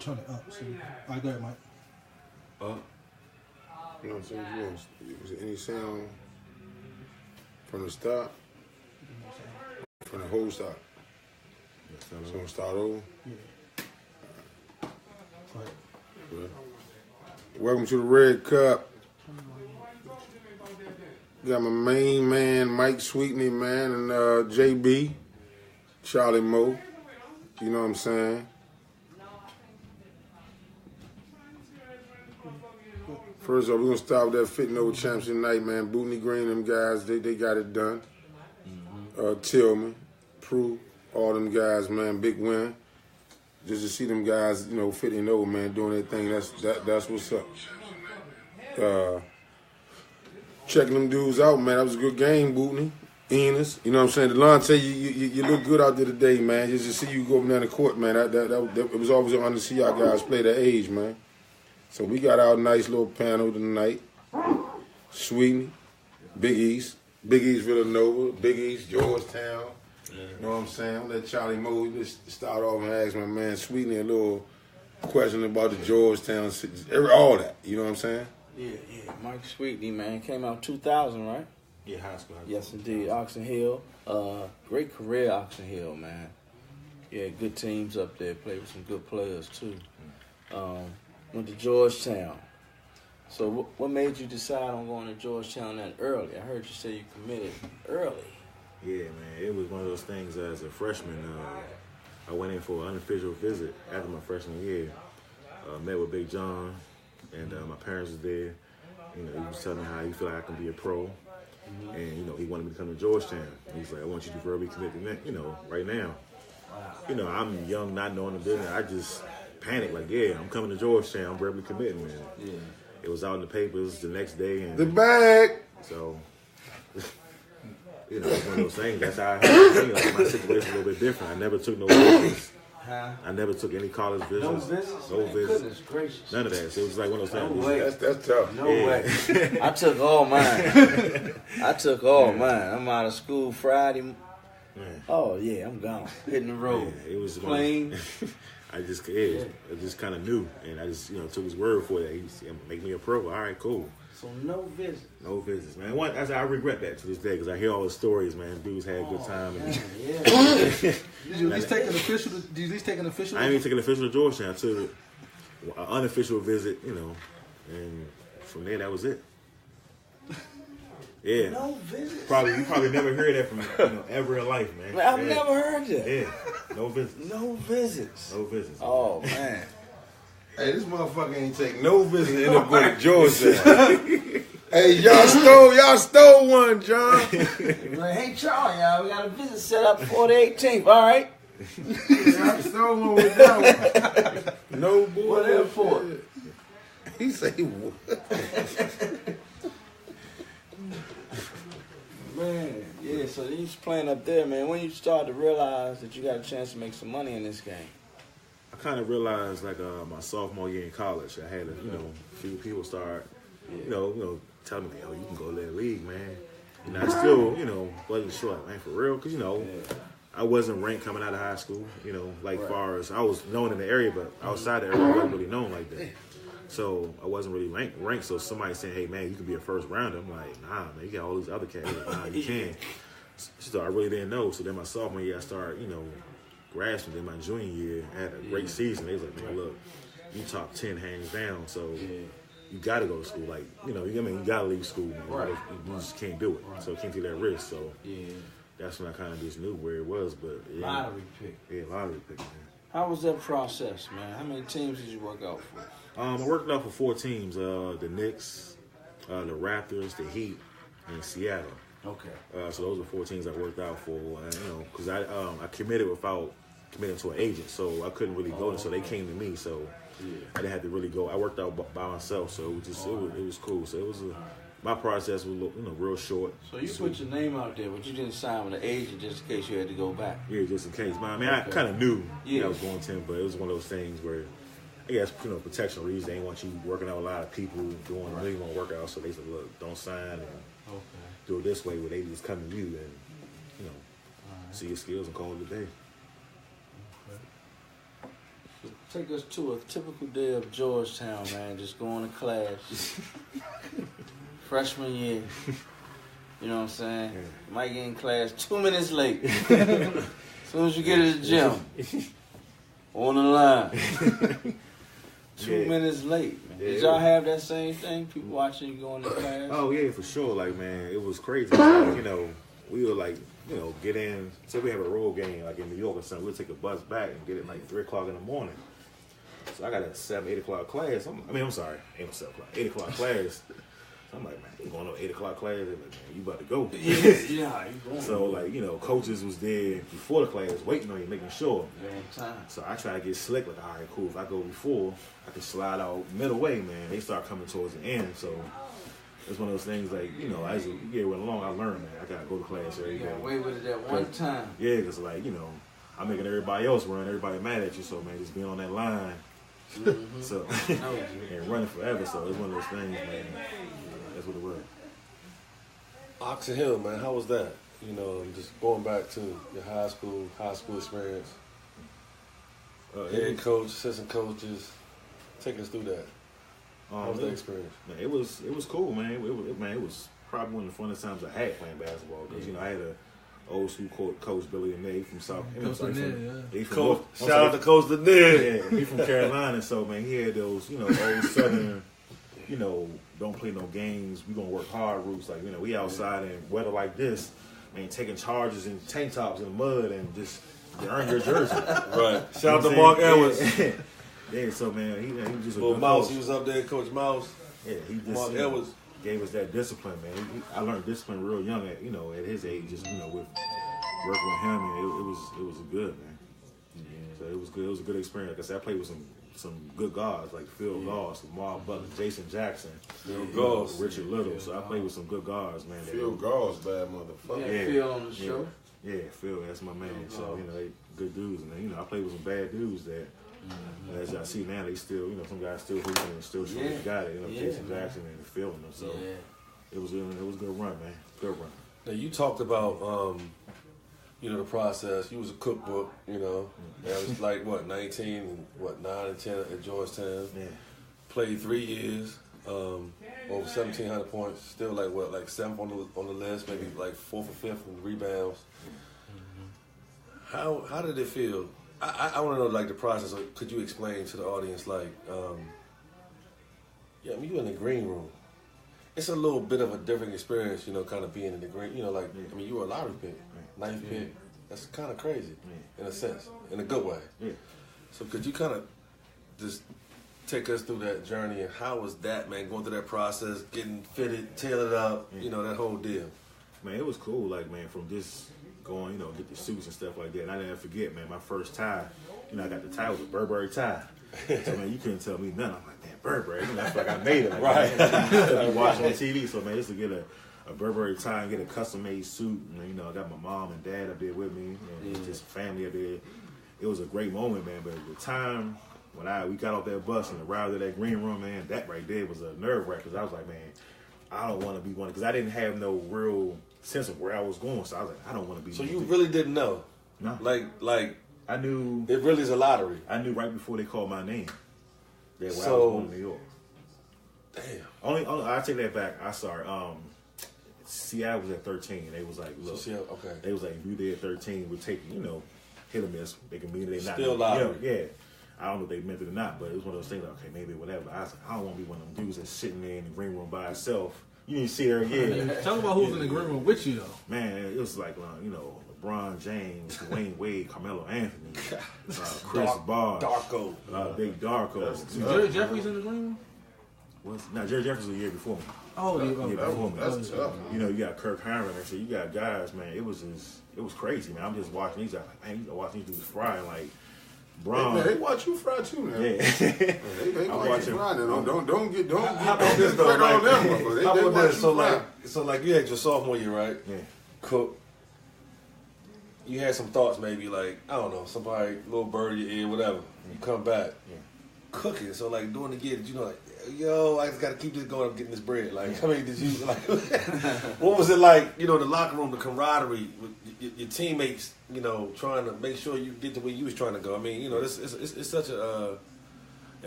turn it up. So, all right, go ahead, Mike. You know what I'm saying? Was there any sound from the start? From the whole start? So I'm going to start over? Yeah. Go ahead. Good. Welcome to the Red Cup. Got my main man, Mike Sweetney, man, and JB, Charlie Moe. You know what I'm saying? First off, we're going to start with that Fitting Over Championship night, man. Bootney Green, them guys, they got it done. Tillman, Prue, all them guys, man, big win. Just to see them guys, you know, fitting over, man, doing their thing, that's what's up. Checking them dudes out, man. That was a good game, Bootney. Enos, you know what I'm saying? Delonte, you look good out there today, man. Just to see you go up down the court, man. That it was always an honor to see y'all guys play that age, man. So we got our nice little panel tonight. Sweetney, Big East Villanova, Big East Georgetown. You know what I'm saying? I'm gonna let Charlie Moe just start off and ask my man Sweetney a little question about the Georgetown, all that. You know what I'm saying? Yeah. Mike Sweetney, man, came out 2000, right? Yeah, high school. Yes, indeed. Oxon Hill, great career, Oxon Hill, man. Yeah, good teams up there. Played with some good players too. Went to Georgetown. So what made you decide on going to Georgetown that early? I heard you say you committed early. Yeah, man. It was one of those things as a freshman. I went in for an unofficial visit after my freshman year. Met with Big John, and my parents was there. You know, he was telling me how he feel like I can be a pro. And, you know, he wanted me to come to Georgetown. He's like, I want you to verbally commit to, you know, right now. You know, I'm young, not knowing the business. I just panicked, like, yeah, I'm coming to Georgetown. I'm verbally committing, man. Yeah. It was out in the papers the next day. And the bag. So, you know, it's one of those things. That's how I had to think. Like, my situation was a little bit different. I never took no visits. I never took any college visits. No visits? No visits. Goodness gracious. None of that. So it was like one of those things. No way. That's tough. No way. I took all mine. I'm out of school Friday. Man. Oh, yeah, I'm gone. Hitting the road. Yeah, it was Plane. I just kind of knew, and I just, you know, took his word for it. He said, make me a pro. All right, cool. So no visits. No visits, man. I regret that to this day because I hear all the stories, man. Dudes had a good time. And, Yeah. Did you at least take an official? I ain't even take an official to Georgetown. I took an unofficial visit, you know, and from there that was it. Yeah. No visits. You probably never heard that from ever in life, man. I've never heard that. Yeah. No visits. No visits. No visits. Oh man. Hey, this motherfucker ain't take no visit and end up going to Georgetown. Hey, y'all stole one, John. Like, hey, Charlie, y'all, we got a visit set up for the 18th. All right. Y'all stole one with that one. No boy. What airport? He say what? Man, yeah, so you was playing up there, man. When you started to realize that you got a chance to make some money in this game? I kind of realized, like, my sophomore year in college, I had a few people start, you know, telling me, "Oh, you can go to that league, man." And I still, wasn't sure, like, man, for real, because I wasn't ranked coming out of high school, like far as I was known in the area, but outside the area, I wasn't really known like that. So I wasn't really ranked. So somebody saying, "Hey, man, you can be a first rounder." I'm like, "Nah, man, you got all these other cats." Nah, you can. So I really didn't know. So then my sophomore year, I started, grasping. Then my junior year, I had a great season. They was like, "Man, look, you top 10 hands down. So you got to go to school. Like, you got to leave school, man. Right. You just can't do it. Right. So I can't take that risk. So Yeah. that's when I kind of just knew where it was. But yeah, Lottery pick. Yeah, lottery pick, man. How was that process, man? How many teams did you work out for? I worked out for 4 teams: the Knicks, the Raptors, the Heat, and Seattle. Okay. So those are 4 teams I worked out for, and because I committed without committing to an agent, so I couldn't really go. So they came to me, so I didn't have to really go. I worked out by myself, so it was cool. So it was my process was real short. So you put your name out there, but you didn't sign with an agent just in case you had to go back. Yeah, just in case. But I mean, I kind of knew I was going to, but it was one of those things where, I guess, protection reasons, they didn't want you working out with a lot of people doing really want to work out. So they said, look, don't sign and do it this way, where they just come to you and see your skills and call it a day. Take us to a typical day of Georgetown, man. Just going to class. Freshman year. You know what I'm saying? You might get in class 2 minutes late. As soon as you get to the gym. On the line. 2 minutes late, man. Did y'all have that same thing? People watching you going to class? Oh, yeah, for sure. Like, man, it was crazy. Like, you know, we would, like, you know, get in. Say we have a road game, like in New York or something. We'll take a bus back and get it like 3 o'clock in the morning. So I got a 7, 8 o'clock class. I'm sorry. Ain't 7 o'clock. 8 o'clock class. So I'm like, man, you going to 8 o'clock class? They're like, man, you about to go. Yeah, you going. So, like, you know, coaches was there before the class waiting on you, making sure. Time. So I try to get slick, like, all right, cool. If I go before, I can slide out middle way, man. They start coming towards the end. So it's one of those things, like, you know, as you get went along, I learned, man. I got to go to class every You day. got away with it that one time. Yeah, because, like, you know, I'm making everybody else run, everybody mad at you. So, man, just being on that line. Mm-hmm. So, and running forever. So it's one of those things, man. That's what it was. Oxon Hill, man, how was that? You know, just going back to your high school experience. Head coach, assistant coaches, take us through that. How was that experience? Man, it was cool, man. It was probably one of the funnest times I had playing basketball because you know I had a old school coach Billy and May from South. Shout out to Coach Lanier. Yeah, he from Carolina, so man, he had those old Southern, don't play no games. We gonna work hard roots. Like we outside in weather like this, man, taking charges in tank tops in the mud and just earn your jersey. Right. Shout out to Mark Edwards. Yeah, so man, he was just a little good Mouse. coach. He was up there, Coach Mouse. Yeah, he just Mark Edwards gave us that discipline, man. I learned discipline real young at his age, just with working with him, and it was good, man. Yeah. So it was good. It was a good experience. Like I said, I played with some good guards like Phil Goss, Lamar Butler, Jason Jackson, Richard Little. So I played with some good guards, man. Phil Goss, bad motherfucker. Yeah, Phil on the show. Yeah, Phil, that's my man. So they good dudes, and I played with some bad dudes that. As y'all see now, they still, some guys still hooping and still shooting. Got it, Jason Jackson and Phil and them. So it was a good run, man. Good run. Now you talked about the process. You was a cookbook, That was like 19 and 9 and 10 at Georgetown. Yeah. Played 3 years, over 1,700 points. Still like 7th on the list, maybe like 4th or 5th in rebounds. How did it feel? I want to know the process. Could you explain to the audience you in the green room. It's a little bit of a different experience, kind of being in the green. You were a lottery pick, 9th pick. That's kind of crazy in a sense, in a good way. Yeah. So could you kind of just take us through that journey and how was that, man, going through that process, getting fitted, tailored up, that whole deal? Man, it was cool, from just going, get the suits and stuff like that. And I never forget, man, my first tie, I got the tie, was a Burberry tie. So, man, you couldn't tell me nothing. I'm like, man, Burberry. I feel like I made it. Right. I watching on TV. So, man, just to get a Burberry tie and get a custom-made suit. And, I got my mom and dad up there with me. Just family up there. It was a great moment, man. But at the time when we got off that bus and arrived at that green room, man, that right there was a nerve-wrack. Because I was like, man, I don't want to be one. Because I didn't have no real sense of where I was going, so I was like, I don't want to be. So you really didn't know? No. Like I knew it really is a lottery. I knew right before they called my name that when I was going to New York. Damn. Only I take that back. I sorry. Seattle was at 13. They was like, look, okay. They was like, if you there at 13, we're taking hit or miss. They can mean it. They not still lottery. Yeah. I don't know if they meant it or not, but it was one of those things. Like, okay, maybe whatever. I was like, I don't want to be one of them dudes that's sitting there in the green room by herself. You didn't see her again. Talk about who was in the green room with you, though. Man, it was like, LeBron James, Dwayne Wade, Carmelo Anthony, Chris Bosh, Darko. Big Darko. Jerry Jeffries in the green room? Jerry Jeffries was a year before me. Oh, yeah. Before me. That's tough. You got Kirk Hinrich, so you got guys, man. It was crazy, man. I'm just watching these guys, like, man, you watching these dudes frying, like, Bron. Hey, man, they watch you fry too, man. Yeah. They watch you fry. Don't get this though, on them. How about this? So you had your sophomore year, right? Yeah. Cook. You had some thoughts, maybe I don't know, somebody, little bird in your ear, whatever. You come back. Yeah. cooking. So like during the year, did you know like, yo, I just got to keep this going. I'm getting this bread. Like, I mean, did you like? What was it like? You know, the locker room, the camaraderie with your teammates. You know, trying to make sure you get to where you was trying to go. I mean, you know, it's such an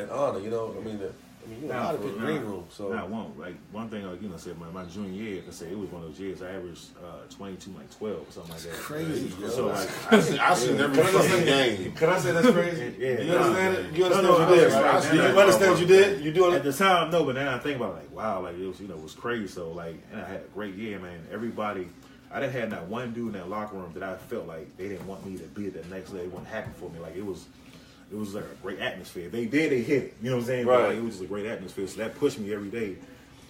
honor. You know, I mean, you know, a lot of people green room. So I won't. Like one thing, like, you know, said my junior year, I could say it was one of those years I averaged 22, like 12 or something like that. crazy. Yo. So like, I seen every fucking game. Can I say that's crazy? Yeah, You understand it? You understand No, what you did, no, right? no, You no, understand what you did? You doing at it? the time, no, but then I think about it, like, wow, like it was, you know, it was crazy. So like, and I had a great year, man. Everybody, I didn't have not one dude in that locker room that I felt like they didn't want me to be at the next level. They weren't happy for me. Like it was like a great atmosphere. They hit it. You know what I'm saying? Right. But, like, it was just a great atmosphere. So that pushed me every day, you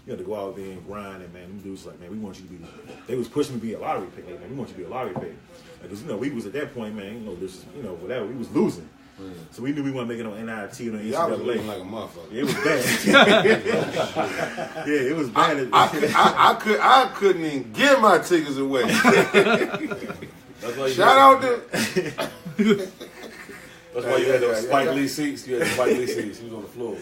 know, to go out there and grind. And man, them dudes like, man, we want you to be. They was pushing me to be a lottery pick. Like, man, we want you to be a lottery pick. Because, you know, we was at that point, man. You know, this, you know, whatever. We was losing. So we knew we wanted to make it on NIT and on Y'all was looking NCAA. like a motherfucker. It was bad. Yeah, it was bad. I couldn't even give my tickets away. That's why you Shout out to. That's why you had those Spike Lee seats. You had the Spike Lee seats. You was on the floor.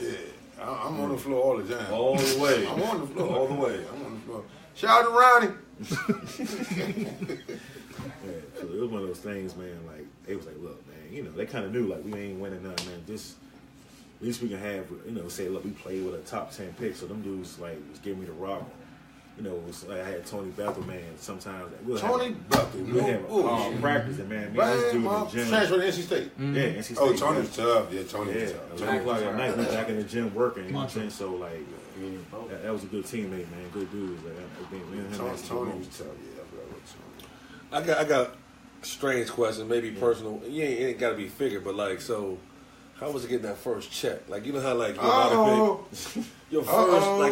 I'm on the floor all the time. All the way. I'm on the floor All the way. I'm on the floor. Shout out to Ronnie. Yeah, so it was one of those things, man. Like they was like, look, man, you know, they kind of knew like we ain't winning nothing, man. Just at least we can have, you know, say, look, we played with a top 10 pick, so them dudes like was giving me the rock. You know, it was, like, I had Tony Bethel, man. Sometimes Tony Bethel, we have practice, and man, this dude in the gym. Transfer to NC State. Yeah, NC State. Oh, Tony's tough. Yeah, Tony's Yeah, tough. 11 o'clock at night, we back in the gym working. You know what I'm saying? So like, that was a good teammate, man. Good dudes. Like, Tony was tough. Yeah, I forgot what Tony. I got a strange question, maybe personal. It ain't got to be figured, but like, so how was it getting that first check? Like, you know how like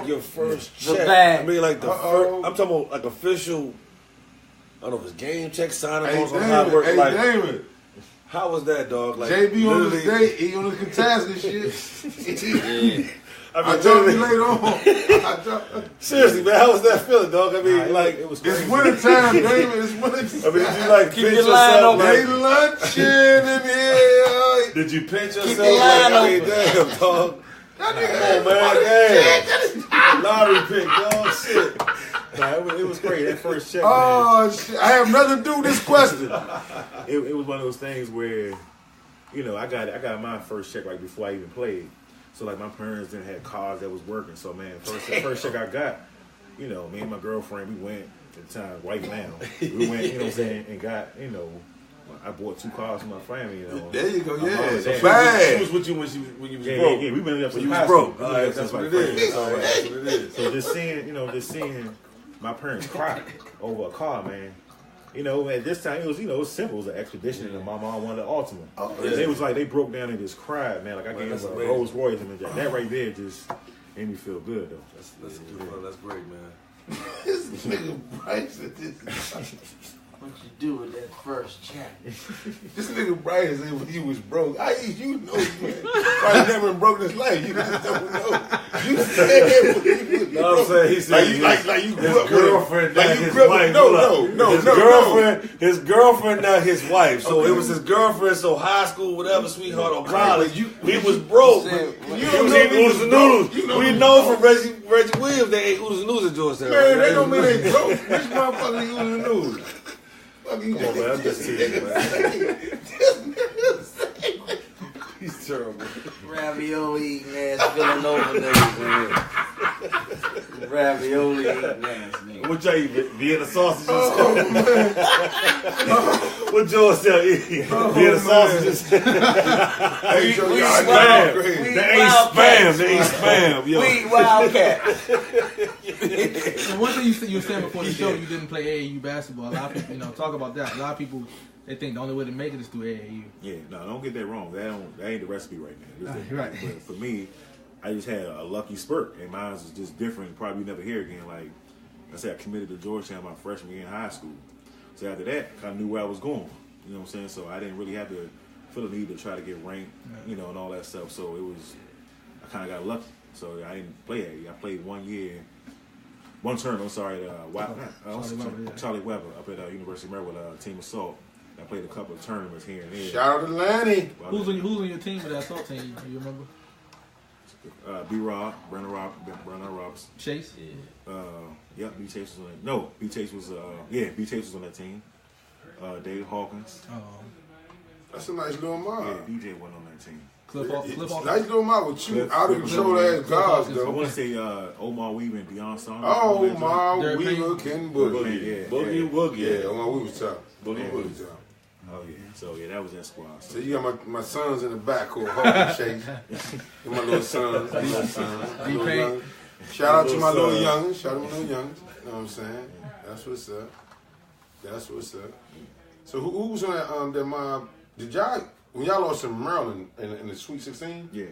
your first The check. bag. I mean, like the first. I'm talking about like official. I don't know if it's game check, signing Hey, on how it work. David, Like, David. how was that, dog? Like, JB on literally- his date, he on the contestant shit. I I mean, told you literally- later on. seriously, man, how was that feeling, dog? I mean, like, it was It's crazy. winter time, David. It's winter time. I mean, did you like Keep pinch your line yourself? open. They Like, lunching in here. did you pinch your yourself? line Like, I mean, damn, dog. That Come nigga on, man, damn. Lottery pick, dog. Shit. Nah, it was crazy. That first check, Oh, shit. I have nothing to do with this question. man. It was one of those things where, you know, I got my first check right before I even played. So like my parents didn't have cars that was working. So man, first check I got, you know, me and my girlfriend, we went at the time, right now. We went, you know what I'm saying, and got, you know, I bought 2 cars for my family, you know. There you go, My mom yeah. and dad. She Bad. was with you when you was Yeah, broke. yeah, we been up When since you high was school. broke. We All been right, up that's since, what like, it is. freshman. All right, that's what it is. So just seeing my parents cry over a car, man. You know, at this time it was, you know, it was simple. It was an expedition, and my mom wanted an Ultima. Oh, And they was like, they broke down and just cried, man. Like I gave that's them a amazing. Rolls Royce, and that right there just made me feel good, though. That's great, man. This nigga Bryson, What you do with that first check? this nigga Bryson said when you was broke. You know, man. Probably never broke in his life. You just don't know. You said when you was No, I'm broke. saying he said Like you grew up his girlfriend, with not like you his grew up wife. with, no, His girlfriend, not his wife. So Okay. it was his girlfriend. So high school, whatever, sweetheart or Okay, college, but he was broke. Said, You He don't was know eating he oodles was and broke. noodles. You know We he know was from Reggie Williams they ate oodles and noodles at Georgetown. Man, right? they don't mean they broke. Which motherfucker you in the news? Fuck you. Come on, man. I'm just teasing, man. This nigga say- He's terrible. ravioli eating ass Villanova niggas, man. Ravioli eating ass niggas. What y'all eat? Vienna sausages? Oh, man. What Georgetown eat? Vienna sausages? Hey, Joe, we y'all spam. crazy. We- They ain't spam. They ain't spam, yo. We eat Wildcat. And one thing you were saying before the show, you didn't play AAU basketball. A lot of people, you know, talk about that. A lot of people, they think the only way to make it is through AAU. Yeah, no, don't get that wrong. That ain't the recipe right now. This Right. But for me, I just had a lucky spurt, and mine was just different. Probably never hear again. Like I said, I committed to Georgetown my freshman year in high school. So after that, I knew where I was going. You know what I'm saying? So I didn't really have to feel the need to try to get ranked, you know, and all that stuff. So it was, I kind of got lucky. So I didn't play AAU. I played one term. I'm sorry, Charlie Weber up at University of Maryland, Team Assault. I played a couple of tournaments here and there. Shout out to Lanny. Who's on your team with that assault team? You remember? B-Rob, Brennan Roberts. Chase? Yep, B. Chase was on that. No, B. Chase was, B. Chase was on that team. David Hawkins. Oh. That's a nice little mob. Yeah, DJ wasn't on that team. Cliff Hawkins. Nice little mob with you out of control ass guards, I though. want to say Omar Weaver and Deion Sanders. Oh, Omar Derek Weaver, Ken Boogie. Yeah. Boogie. Yeah, Omar Weaver was top. Boogie. was top. Oh, yeah. So, yeah, that was that squad. So you got my sons in the back who are hard to chase. And my little sons, D-Pain. Shout out to my little youngins. Shout out to my little youngins. You know what I'm saying? That's what's up. That's what's up. So who was on that mob? Did y'all, when y'all lost to Maryland in the Sweet 16? Yeah.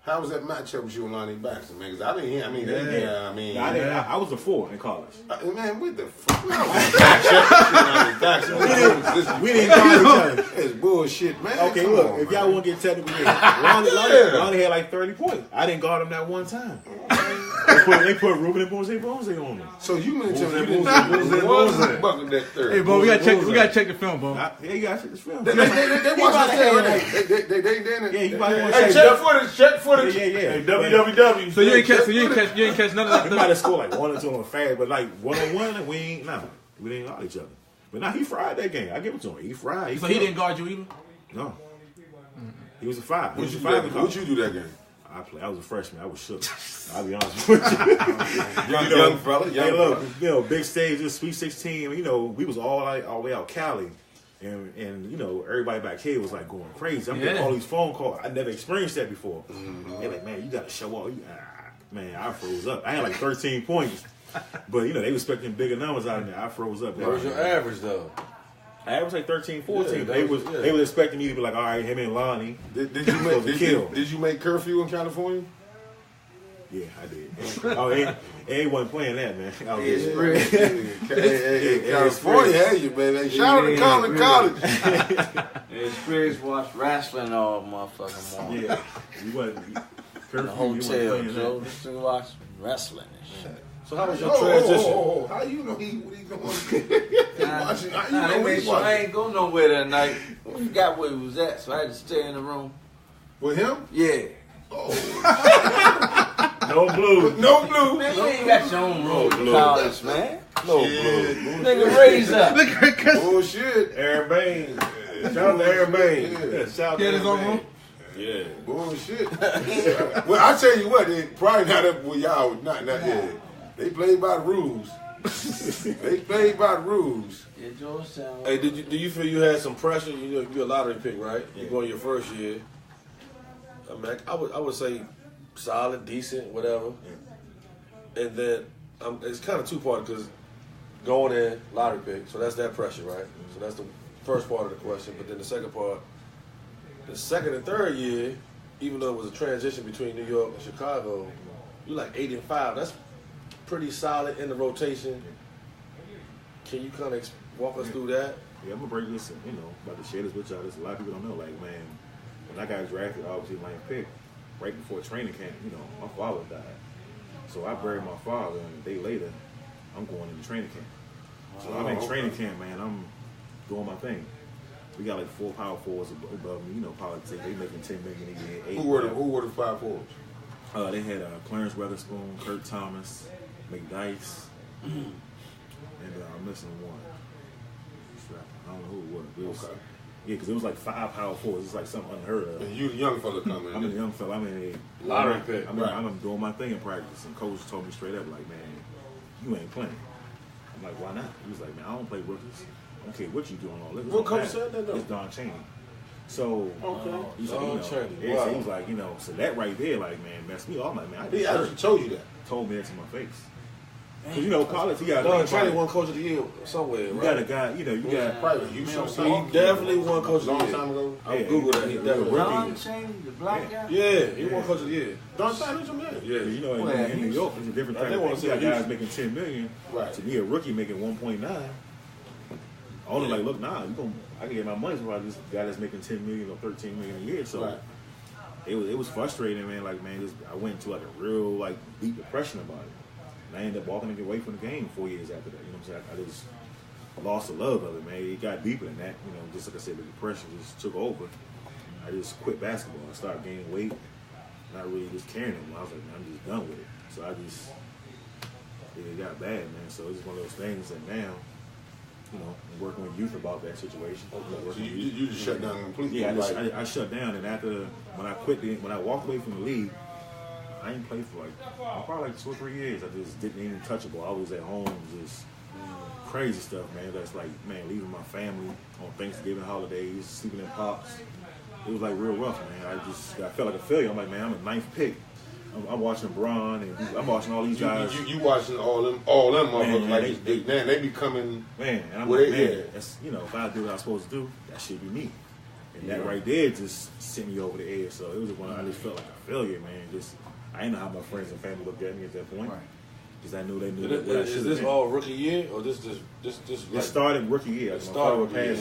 How was that matchup with you and Lonnie Baxter, man? Because I didn't hear, I was a 4 in college. Man, what the fuck? We didn't call each other. It's bullshit, man. Okay, Come look, on, if man. y'all want to get technical, Lonnie had like 30 points. I didn't guard him that one time. They put Ruben and Bonze on him. So you meant to tell me you Bonze, didn't bucket that third. Hey, Bo, we gotta check the film, Bo. Yeah, you gotta check this film. They watch this thing. They you might want Hey, to check footage. Yeah. Hey, www. So you ain't catch none of We that. might have scored like 1 or 2 on fast, but like 1-on-1, we didn't guard each other. But now he fried that game. I give it to him. He fried. So he didn't guard you either? No. He was a 5. What'd you do that game? I was a freshman. I was shook. I'll be honest with you. Young fella. Hey, look, big stage, this Sweet 16. We was all the way out Cali, and everybody back here was like going crazy. I'm getting all these phone calls. I never experienced that before. They're like, man, you got to show up. Man, I froze up. I had like 13 points, but they were expecting bigger numbers out of there. I froze up. What was your average though? I averaged like 13, 14. Yeah, they was expecting me to be like, all right, him and Lonnie. Did you make curfew in California? Yeah, I did. He wasn't playing that, man. California, hey, you baby. Shout out to College College. Experience watch wrestling all motherfucking morning. Yeah, you wasn't. In the hotel, Joe. Just to watch wrestling and shit. So how was your transition? How you know what he doing? I ain't go nowhere that night. I forgot where he was at, so I had to stay in the room. With him? Yeah. No blue. No blue. Man, you ain't got your own room in college, man. No blue. Nigga, raise up. Bullshit. Aaron Bain. Shout out to Aaron Bain. Shout out to He had his own room? Yeah. Bullshit. Well, I tell you what, it probably not up with y'all. Not yeah. They played by the rules. They played by the rules. Yeah, Georgetown. Hey, do you feel you had some pressure? You're a lottery pick, right? You're going your first year. I mean, I would say solid, decent, whatever. And then it's kind of two-part because going in, lottery pick, so that's that pressure, right? So that's the first part of the question. But then the second part, the second and third year, even though it was a transition between New York and Chicago, you're like 8-5. That's pretty solid in the rotation. Can you kind of walk us through that? Yeah, I'm gonna break this, about to share this with y'all. This a lot of people don't know. Like, man, when I got drafted, obviously my pick right before training camp. My father died, so I buried my father, and a day later, I'm going into training camp. So I'm in training camp, man. I'm doing my thing. We got like 4 power forwards above me. Politics. They making $10 million a year. Who were the 5 forwards? They had Clarence Weatherspoon, Curt Thomas, McDyess, and I'm missing one. I don't know who it was. Okay. Yeah, because it was like 5 power forwards. It's like something unheard of. And you the young fella coming. I'm a young fella. I'm in a lottery pick. I'm doing my thing in practice, and coach told me straight up, like, man, you ain't playing. I'm like, why not? He was like, man, I don't play rookies. I don't care what you doing all this. What coach said that though? It's Don Chaney. So he's like, Don Chaney. Yeah, Wow. so he was like, so that right there, like, man, messed me off. I'm like, man, He actually told you that. told me that to my face. Because college, you got Don Chaney won coach of the year somewhere, right? You got a guy, you got Private. You should So he definitely won coach of long the year. time ago. I'll Google that. He definitely Don won. Chaney, the black guy? Yeah, he won coach of the year. Don Chaney's your man. Yeah. in New York, it's a different I type think of I wanna thing. You say got guys Houston. making $10 million. Right. To me, a rookie making 1.9. I was like, look, I can get my money from this guy that's making $10 million or $13 million a year. So Right. it was frustrating, man. Like, man, I went into like a real deep depression about it. And I ended up walking away from the game 4 years after that. You know what I'm saying? I just lost the love of it, man. It got deeper than that. Just like I said, the depression just took over. I just quit basketball. I started gaining weight. not really just caring anymore. I was like, man, I'm just done with it. So it got bad, man. So it's just one of those things that now, you know, I'm working with youth about that situation. Okay. So you just shut down completely? Yeah, I shut down, and after, when I walked away from the league, I didn't play for probably 2 or 3 years. I just didn't even touch the ball. I was at home, just crazy stuff, man. That's like, man, leaving my family on Thanksgiving holidays, sleeping in pops. It was like real rough, man. I felt like a failure. I'm like, man, I'm a 9th pick. I'm watching Braun and I'm watching all these guys. You watching all them motherfuckers like they be coming. Man, and I'm like, man, that's, you know, if I do what I'm supposed to do, that should be me. And that right there just sent me over the edge. So it was one I just felt like a failure, man. I didn't know how my friends and family looked at me at that point. Right. Because I knew they knew what I should have been. Is this all rookie year or this It started rookie year. It started rookie year.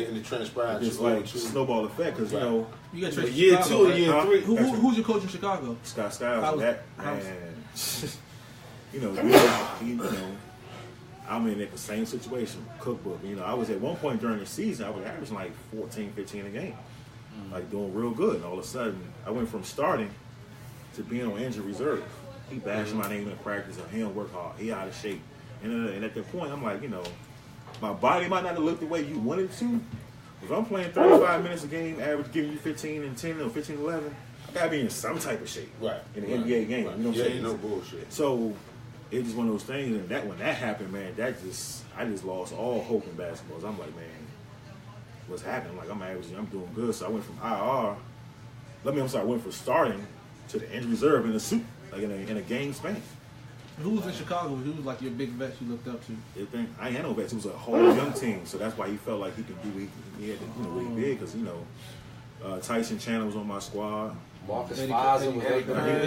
And it transpired. It's like snowball effect because, you know. You got year 2 or year 3. Who's your coach in Chicago? Scott Styles. You know, I'm in the same situation, cookbook. You know, I was at one point during the season, I was averaging like 14, 15 a game. Like doing real good. And all of a sudden, I went from starting to being on injured reserve. He bashed my name in practice, and he don't work hard. He out of shape. And at that point, I'm like, you know, my body might not have looked the way you wanted to. If I'm playing 35 minutes a game, average giving you 15 and 10 or 15 and 11, I gotta be in some type of shape. Right. In the NBA game. Right. You know what I'm saying? No bullshit. So it's just one of those things, and when that happened, man, I just lost all hope in basketball. I'm like, man, what's happening? Like I'm doing good. So I went from I went from starting to the injured reserve in a suit, like in a game span. Who was in Chicago? Who was like your big vet you looked up to? I ain't had no vets. It was a whole young team, so that's why he felt like he could do what he had to, you know, what he did. Because, you know, Tyson Chandler was on my squad. Marcus Fizer was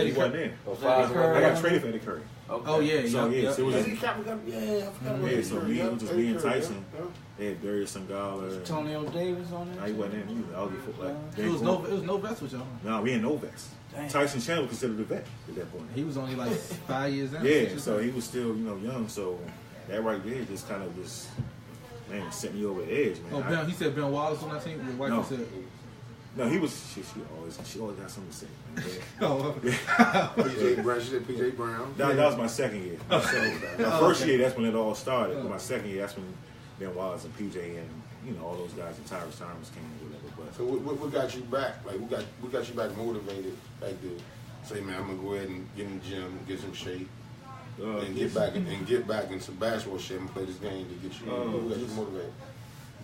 He wasn't there. I got traded for Eddie Curry. Okay. Oh yeah, so yeah. So it was so me, it was just me and Tyson. They had Darius Sangala. Antonio Davis on there. No, he wasn't in. He was ugly foot like. It was no vets with y'all. No, we ain't no vets. Dang. Tyson Chandler was considered a vet at that point. He was only like 5 years in. Yeah, so he was still, you know, young. So that right there just kind of man, sent me over the edge, man. Oh, he said Ben Wallace on that team. Your wife said. No, he was. She always got something to say. Man. Oh, PJ Brown. She said PJ Brown. That was my second year. My first year, that's when it all started. But my second year, that's when Ben Wallace and PJ and, you know, all those guys and Tyrus Thomas came and whatever. But so what got you back? Like what got you back motivated? Like to say, man, I'm gonna go ahead and get in the gym, get some shape, and get back into basketball shape and play this game to get you. What got you motivated?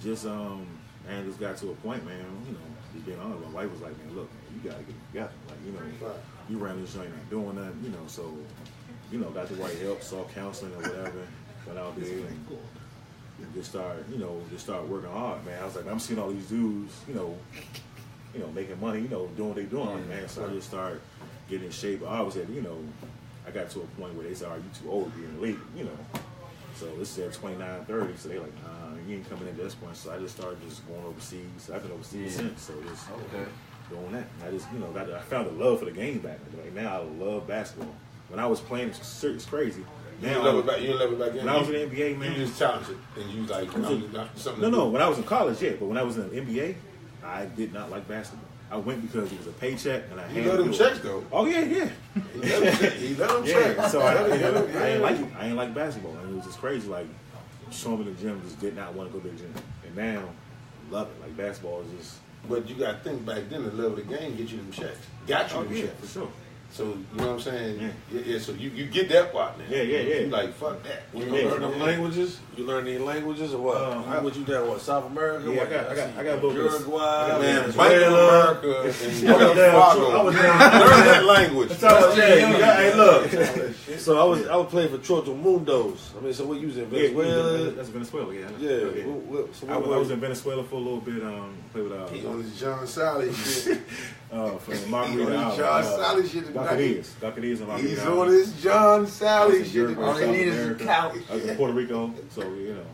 Just just got to a point, man. You know, just being honest. My wife was like, man, look, man, you gotta get it together. Like, you know, you ran this joint, not doing nothing. You know, so you know, got the right help, saw counseling or whatever, went out there and just start working hard, man. I was like, I'm seeing all these dudes, you know, making money, you know, doing what they doing, man. So I just started getting in shape. I was at, you know, I got to a point where they said, "Are you too old to be in the league?" You know. So this said 29, 30. So they like, nah, you ain't coming in at this point. So I just started just going overseas. I've been overseas since. So just doing that. And I just, you know, I found a love for the game back. Like now I love basketball. When I was playing, it's crazy. Now, you love it back in. When I was in the NBA, man, you just talented, and you like something. No. When I was in college, yeah, but when I was in the NBA, I did not like basketball. I went because it was a paycheck, and I had. You let him checks though. Oh yeah. He let him check. So I ain't like it. I ain't like basketball, and it was just crazy. Like showing me the gym, just did not want to go to the gym, and now love it. Like basketball is just. But you got to think back then, the level of the game get you them checks. Got you them checks for sure. So, you know what I'm saying? Yeah, so you get that part now. Yeah. You like, fuck that. You learn them languages? You learn any languages or what? What you done? What, South America? Yeah, I got a little Uruguay, Venezuela, America, and learn that language. Hey, look. So I was playing for Trotamundos. I mean, so what you was in Venezuela? That's Venezuela, yeah. Yeah. I was in Venezuela for a little bit. Played with he on his John Sally shit. For Margarita John Sally shit. Gacadiz and Margarita. He's on his John Sally shit. All they need is a couch. I was in Puerto Rico, so you know.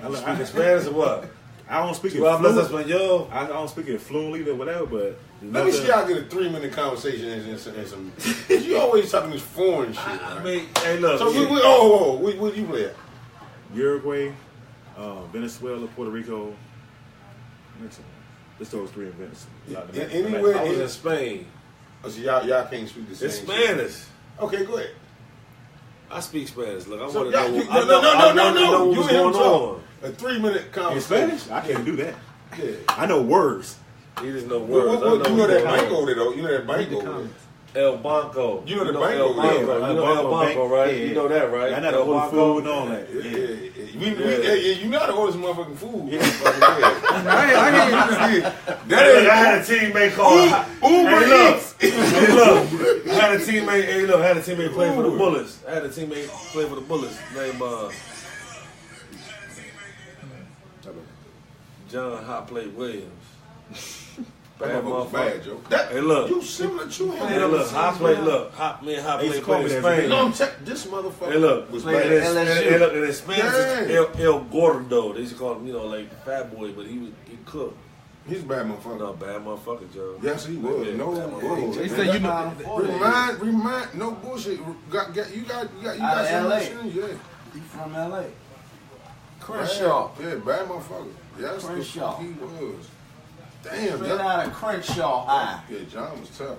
I speak Spanish or what? I don't speak it fluently. I don't speak it fluently or whatever, but let me see y'all get a 3-minute conversation and some. You always talking this foreign shit. Right? I mean, hey, look. So where you play at? Uruguay, Venezuela, Puerto Rico. Let's those 3 events. Anywhere I was in Spain. Oh, so y'all can't speak the same It's shit. Spanish. Okay, go ahead. I speak Spanish. Look, I So want to y'all, know. you, I no. know You what's and him going talk. on. A 3-minute In conversation. Spanish? I can't do that. Yeah. I know words. He just know words. You know that bank bank over there, though. You know that bank over there. El Banco. You know the El Banco, Banco. yeah. You know El Banco, right? You know that, right? I know the El order Banco. food and all that. You know how to order some motherfucking food. Yeah. I hear you. I had a teammate called Uber Eats. Hey, look. I had a teammate play for the Bullets. I had a teammate play for the Bullets named John Hot Plate Williams. Bad motherfucker. Bad, Joe. Hey, look. You similar to him. Hey, look. Hot Plate. Look. Me and Hot They used Plate to call played me in that. Spain. No, check this motherfucker. Hey, look. Was And bad. in Spanish, it's El Gordo. They used to call him, like Fat Boy, but he cooked. He's a bad motherfucker. No, bad motherfucker, Joe. Yes, he was. Yeah, No bad bullshit. They say you know. Remind, no bullshit. You got some LA. shit, yeah. He from LA. Bad. Crenshaw. Yeah, bad motherfucker. Yes, the Crenshaw. fuck he was. Damn, Straight John. out of Crenshaw High. Yeah, John was tough.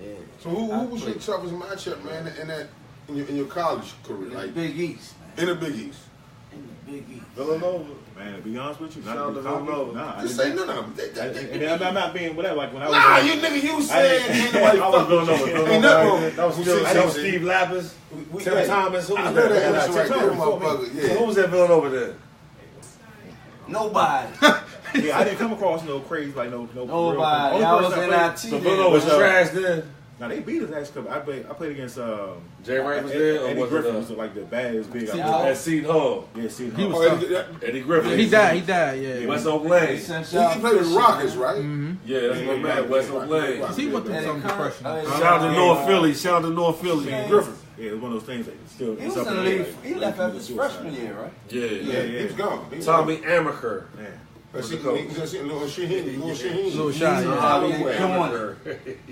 Yeah. So who was your toughest matchup, man, in your college career? In the Like Big East, man. in the Big East. In the Big East. Villanova. Man, to be honest with you, Shout not out to to be cocky. Villanova. Nah, I Just didn't. say no. And then I'm not being whatever. Like when I was. Nah, you nigga, you said ain't nobody I was fuck with Villanova. you. Ain't nothing wrong. That was Steve Lapis. Tim Thomas. Who I was know that? that answer right Tim there, Thomas. motherfucker. So who Yeah. was at Villanova then? Nobody. Yeah, I didn't come across no crazy like no. Nobody. Only I person was in played- IT. So Villanova was trash then. Now they beat us actually. I played against Jay Wright was there, or Eddie was it, Griffin was like the baddest big. At Seton Hall. Yeah, see, He was Oh, tough. Eddie Griffin. He died, yeah. West Oak Lane. He played with the Rockets, right? Yeah, that's my man. West Oak Lane. He went through some depression. Shout out to North Philly. Shout out to North Philly. Griffin. Yeah, it was one of those things that still. He it's was up in the in the league. air, He like, left you after commit his suicide. freshman year, right? Yeah. Yeah, he was gone. He was Tommy Amaker. Yeah. Little Little Shaheen. shot, yeah. Holloway.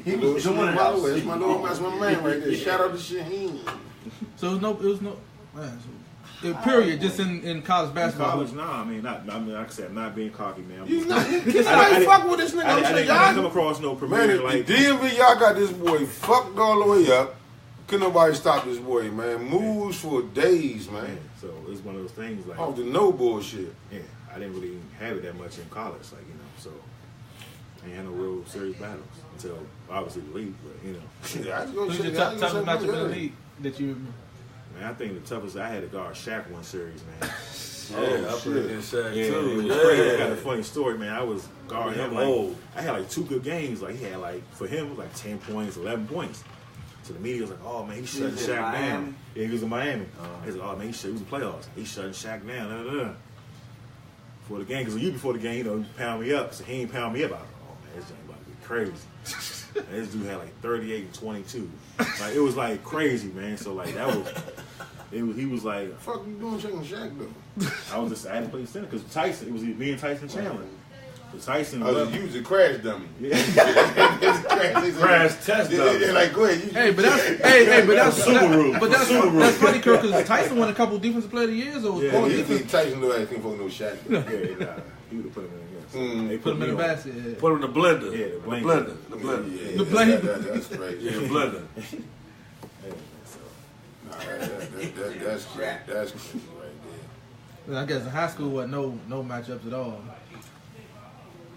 He was doing it. That's my man right there. Shout out to Shaheen. So it was no. Man, so, period. Just in college In basketball. college, nah, I mean, like I said, I'm not being cocky, man. You not, nobody fuck with this nigga. I I'm didn't saying, come y'all. across no Man, premier the like. DMV, y'all got this boy fucked all the way up. Couldn't nobody stop this boy, man. Moves for days, man. So it's one of those things like. Off the no bullshit. Yeah, I didn't really have it that much in college, like so. I ain't had no real serious battles until obviously the league, but Yeah, I just go Who's shit. your I just toughest go matchup in the shit. league that you remember? Man, I think the toughest I had to guard Shaq one series, man. Yeah, I played in Shaq Yeah, too. it was Yeah. crazy. I got a funny story, man. I was guarding him old. I had like 2 good games. Like he had like for him it was like 10 points, 11 points. So the media was like, "Oh man, he's shutting was in Shaq Miami? down." Yeah, he was in Miami. They said, "Oh man, he was in playoffs. He's shutting Shaq down." Da, da, da. For the game, because a year before the game, he pound me up. So he ain't pound me up. I was like, "Oh man, this thing about to be crazy." And this dude had like 38 and 22. Like it was like crazy, man. So like that was. He was like, The fuck you doing checking Shaq though? I had to play center because Tyson, it was me and Tyson Chandler. So Tyson I was a crash dummy. Yeah. Crash test dummy. Yeah, like go ahead. Hey, but that's Subaru. but that's funny, Curt, because Tyson won a couple defensive player of the years or Yeah, all He defense. think Tyson know anything for no Shaq. Yeah, nah, he would have put him in here. They Put him in the me on. basket. Yeah. Put him in the blender. Yeah, the blender. The blender. The blame. That's crazy. Yeah, the blender. Yeah, so. Nah, that's crazy. That's crazy right there. I guess in high school wasn't no matchups at all.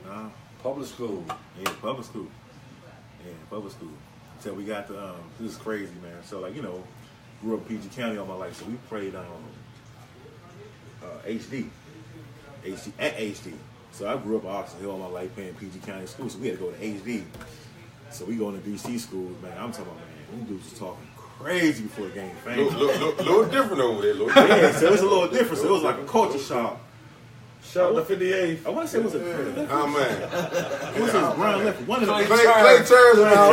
Nah, Public school. yeah, public school. Yeah, public school. So we got the, this is crazy, man. So like, grew up in PG County all my life. So we played HD at HD. So I grew up in Oxon Hill all my life playing PG County school. So we had to go to HD. So we going to DC schools, man. I'm talking about, man, them dudes was talking crazy before the game. Little different over there. Yeah, so it's a little different. So it was like a culture shock. Shout out to 58. I want to say it was a Oh man. I want to say it was Brown left. One of the Clay Turns now.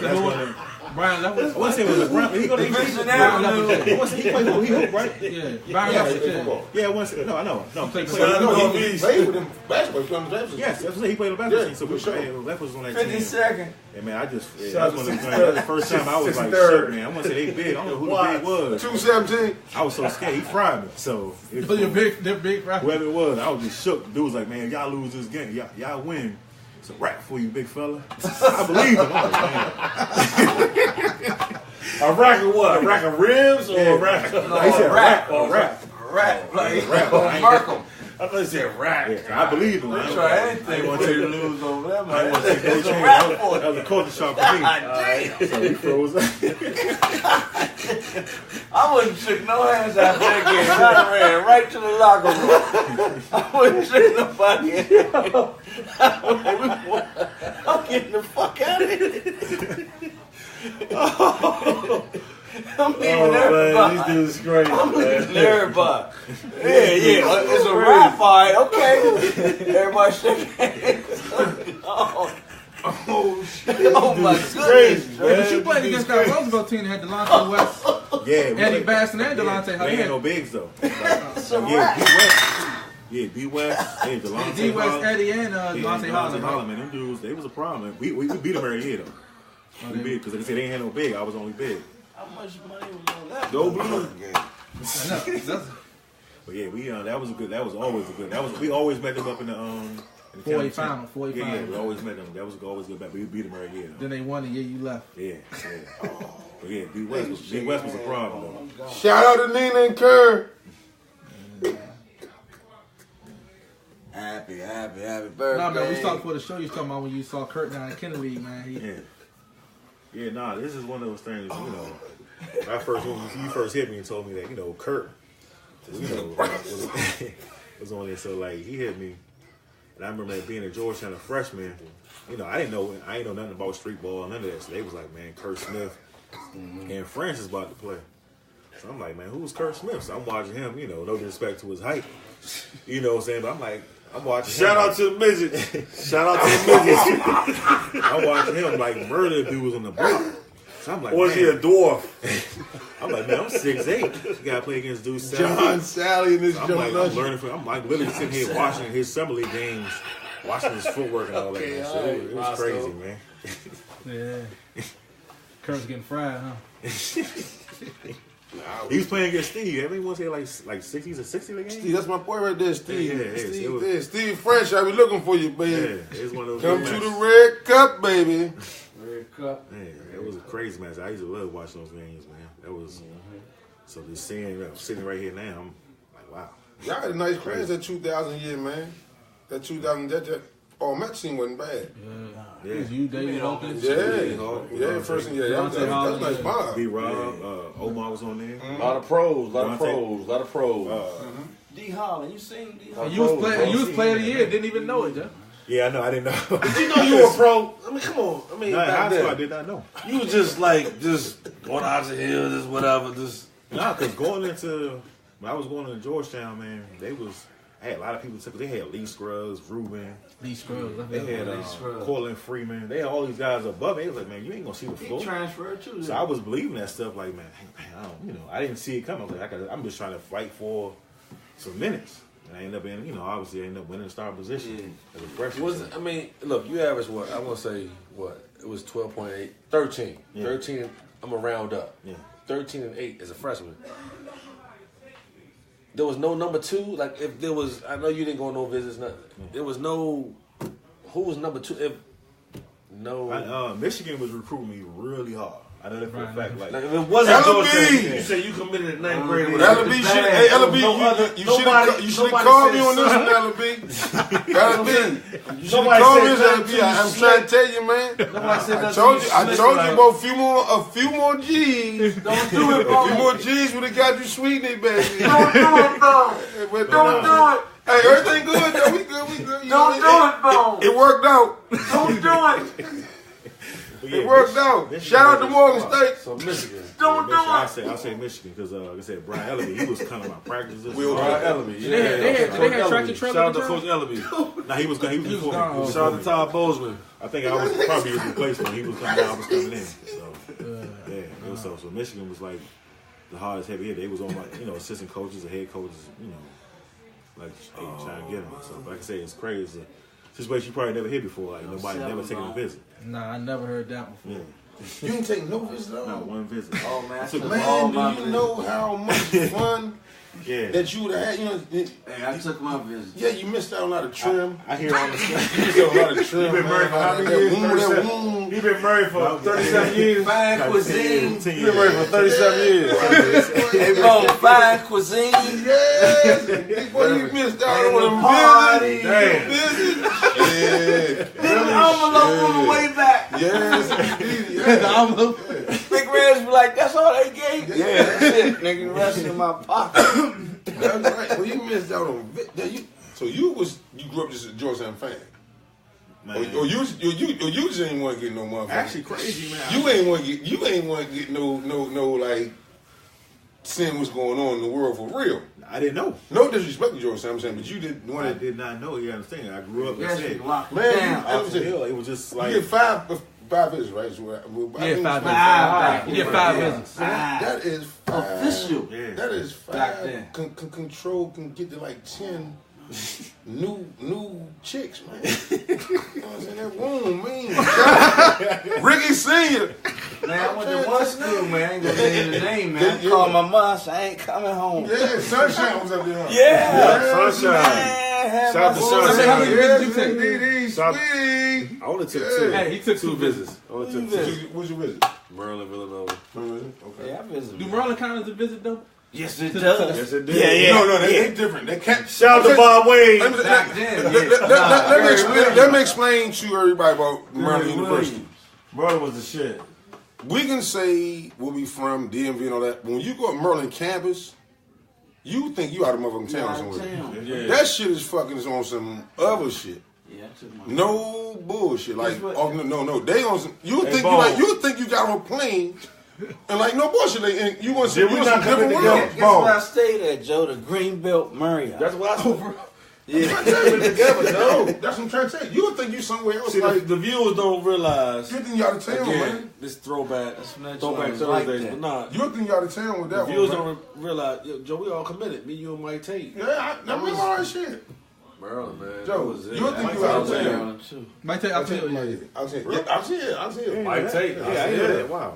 That's one of them. Brian I Leffers. want to say it was a Brown. He go to Division Brown Avenue. Leffers. He played he hooped, right? Yeah, Brian Leffers. Yeah. Yeah, I want to say no. I know. No, he Shout out played. to He played with him basketball. He played on the basketball. Yes, that's what he played on the basketball Yeah, team. So we for sure. played. Left was on that 52nd. team. And man, I just Shout that out was to one of the games. The first time I was like, 63rd. shit, man. I want to say they big. I don't know who the What? big was. 217. I was so scared. He fried me. So They're big, right? whoever it was, I was just shook. Dude was like, man, y'all lose this game. Y'all win. It's a wrap for you, big fella. I believe him. I'm like, man. A rack of what? A rack of ribs or a rack? No, he said rap. A Rap. rack. Like, Rap. Markham. I thought he said rack. Yeah, I believe him. I try anything want to lose over that, man. I want to take no change. That was a culture shock for me. So we froze up. I wouldn't shake no hands after that game. I ran right to the locker room. I wouldn't shake nobody. I'm getting the fuck out of here. I'm leaving everybody. Man, these dudes crazy. I'm leaving everybody. Yeah. It's a rap fight. Okay. Everybody shake hands. Oh shit. Oh my goodness. But you played against that Roosevelt team that had Delonte West, Yeah, Eddie Baston, and Delonte. How they they ain't had no bigs though. Yeah, B West. Yeah, B West. Hey, Delonte. D West, Eddie, and Delonte Delonte Holland. Holland, man. Them dudes, they was a problem. Man. We beat them every year though. We beat because they said they ain't had no big. I was only big. How much money was on that? Go Blue. That's But yeah, we that was a good. That was always a good. That was we always met them up in the 4A final. 4A Yeah, final. we always met them. That was always good. We beat them every year. Then they won the year you left. Yeah. But yeah, B West was a problem though. Shout out to Nina and Curt. Happy birthday. Nah, man, we talked before the show. You was talking about when you saw Curt down in Kennedy League, man. Yeah, nah, this is one of those things, you know. When you first hit me and told me that, you know, Curt, you know, was on there. So, like, he hit me. And I remember being a Georgetown, a freshman, you know, I ain't know nothing about street ball, none of that. So they was like, man, Curt Smith and Francis about to play. So I'm like, man, who's Curt Smith? So I'm watching him, you know, no disrespect to his height. You know what I'm saying? But I'm like, I'm watching Shout him. out to the midget. Shout out to the midget. I'm watching him like murder dudes on the block. So I'm like, Or is he a dwarf? I'm like, man, I'm 6'8". You gotta play against dudes. John Sally and this I'm Joe like, I'm Nugget. learning from. I'm like literally sitting here watching his summer league games, watching his footwork and all that. Okay, Man. So all right, it was Roscoe. crazy, man. Yeah. Kurt's getting fried, huh? He was playing against Steve. Everyone say like 60s or 60 the game. Steve, that's my boy right there, Steve. Yeah, it Steve, was- there. Steve French, I be looking for you, baby. Yeah, it was one of those. Come good to the matches. Red Cup, baby. Red Cup. Man, it was a crazy match. I used to love watching those games, man. That was so just seeing sitting right here now. I'm like, wow. Y'all had a nice class that 2000 year, man. That 2000, that all-match team wasn't bad. Yeah. It was you, David Hawkins. Yeah, first thing, that was a nice bomb. B. Rob, Omar was on there. A lot of pros, lot of pros. D. Holland, you seen D. And Holland? you was player of the year, didn't even know it, Jeff. Yeah, I know. I didn't know. Did you know you were a pro? I mean, come on. I mean, No, in back high school, I then, did not know. you was just going out to hill, just whatever, just. Nah, because when I was going to Georgetown, man, I had a lot of people. They had Lee Scruggs, Ruben. Lee Scruggs. They had Cortland Freeman. They had all these guys above me. They was like, man, you ain't gonna see the He floor. transferred too. So I was believing that stuff. Like, man, I don't, I didn't see it coming. I was like, I'm just trying to fight for some minutes. And I ended up in, obviously I ended up winning the starting position as a freshman. I mean, look, you averaged what? I want to say what? It was 12.8, 13. Yeah. 13, I'm going to round up. Yeah. 13 and 8 as a freshman. There was no number two. Like, if there was, I know you didn't go on no visits, nothing. There was no, who was number two? Michigan was recruiting me really hard. I know that for a fact. Like, Like, if it wasn't LB. Georgetown, you said you committed at 9th grade. LB, you should have called me on this one, LB. LB, you should have called me on this, LB. I'm trying to tell you, man. I told you about a few more G's. Don't do it, A bro. few more G's would have got you Sweetney, baby. Don't do it, bro. Don't do it. Hey, everything good though. We good. You Don't know, do it, bro. It worked out. Don't do it. It worked out. Shout out to Morgan State. So Michigan. Don't do I'll it. say Michigan because, like I said, Brian Ellaby, he was coming to my practices. Brian Ellaby. Yeah. They had tractor trailer. Shout out to Coach Ellaby. Nah, he was before gone. me. Shout out to Todd Bozeman. I think I was probably his replacement. He was coming out, I was coming in. So, yeah, it was so Michigan was like the hardest heavy hit. They was on my, assistant coaches, the head coaches, like, hey, trying to get them. So, like I say, it's crazy. It's a situation you probably never hit before. Like, nobody never taken a visit. Nah, I never heard that before. Yeah. You ain't take no visit at all? Not one visit. Oh man, I took all Man, my do you know how much fun Yeah. that you would have had? You know, Hey, I took my visit. yeah, you missed out on a lot of trim. I hear all the stuff. You missed out on a lot of trim. You've been married for how many years? That womb. He been married for 37 years. Fine cuisine. 10 You been married for 37 years. Hey, bro, fine cuisine. Yes. Boy, you missed out on them Party. Damn. visits. Yeah. Then the envelope on the way back. Yes. The envelope. Big Reds be like, that's all they gave me. Yeah, that's it, nigga. The rest in my pocket. That's right. Well, you missed out on. So you grew up just a Georgetown fan. Man. Or you just ain't want to get no motherfucker. Actually crazy, man. You ain't want to get no like seeing what's going on in the world for real. I didn't know. No disrespect to Georgetown, I'm saying, but you didn't want I to. did not know. You understand? I grew up and Yes, said, you locked it Man, down. Oxford Hill, it was just You like get five visits, right? So, Yeah, 5 Five. visits. You get 5 visits. That is five. Official. yeah. That is Back five. then. Control can get to like 10 new chicks, man. You know what I'm saying? That womb, man. Ricky Senior. Man, I went to one school, man. I ain't gonna name the name, man. I called my mom, I ain't coming home. Yeah, Sunshine was up there. Huh? Yeah. Sunshine. Man, Shout out to How Sunshine. many visits you take? Shout- Sweetney. I only took Yeah. two. Hey, he took 2 visits. visits. I only took Two two. visits. What's your visit? Maryland, Villanova. Okay. Yeah, I visited. Do Maryland count as a visit though? Yes, it does. Yes, it did. No, they different. They can't. Shout out to Bob Wade. Back then, Let me explain to everybody about Maryland University. Brother was the shit. We can say where we from, DMV and all that. When you go to Maryland campus, you think you out of motherfucking town somewhere. Yeah. That shit is fucking on some other shit. Yeah, I took my No bullshit. Like, Guess what? oh, no. They on some. You Hey, think Bo. you think you got on a plane, and like no bullshit. Like, and you want Did some, we you want not some come in different together? world. Guess where I stayed at, Joe? The Greenbelt Marriott. That's what I said. Together, no. That's what I'm trying to say. You would think you somewhere else. See, Like, the viewers don't realize. you think you out of town, Again, man. this throwback what Thursdays, it's like but that. nah. You think you out of town with The that viewers one, man. don't realize, yo, Joe, we all committed. Me, you, and Mike Tate. Yeah, I remember all that shit. Maryland, man. Joe, that was it. you think you out of town? Maryland, too. Might take. I'll tell you. I'll tell you. Mike Tate. Yeah, I hear that. Wow.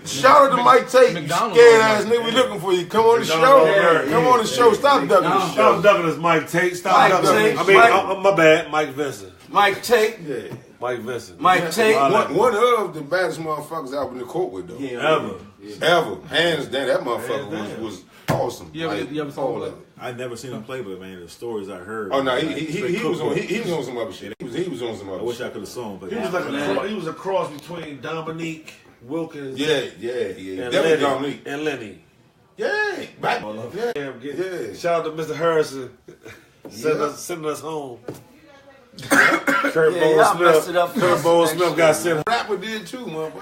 Shout out to Mike Tate, you McDonald's. scared ass nigga. We looking for you. Come on the show. McDonald's. Come on the show. Stop ducking the Stop show. ducking us, Mike Tate. Stop Mike ducking Tate. us. I mean, Mike- my bad, Mike Vincent. Mike Tate. Yeah. Mike Vincent. Mike Tate. One of the baddest motherfuckers out in the court with though. Ever. Ever. Hands down. That motherfucker Hands down. was awesome. You ever saw all him of it. I never seen him play, but man, the stories I heard. Oh no, he was on some other shit. He was on some I other wish shit. I could have saw him, but He was like he was a cross between Dominique Wilkins Yeah. and Definitely Lenny. Dominique. And Lenny. Yeah. Back. Yeah. Yeah. Shout out to Mr. Harrison. Sending us home. Kurt Yeah, y'all messed it up for us Bowl next Smith year. got sent. Rapper did too, motherfucker.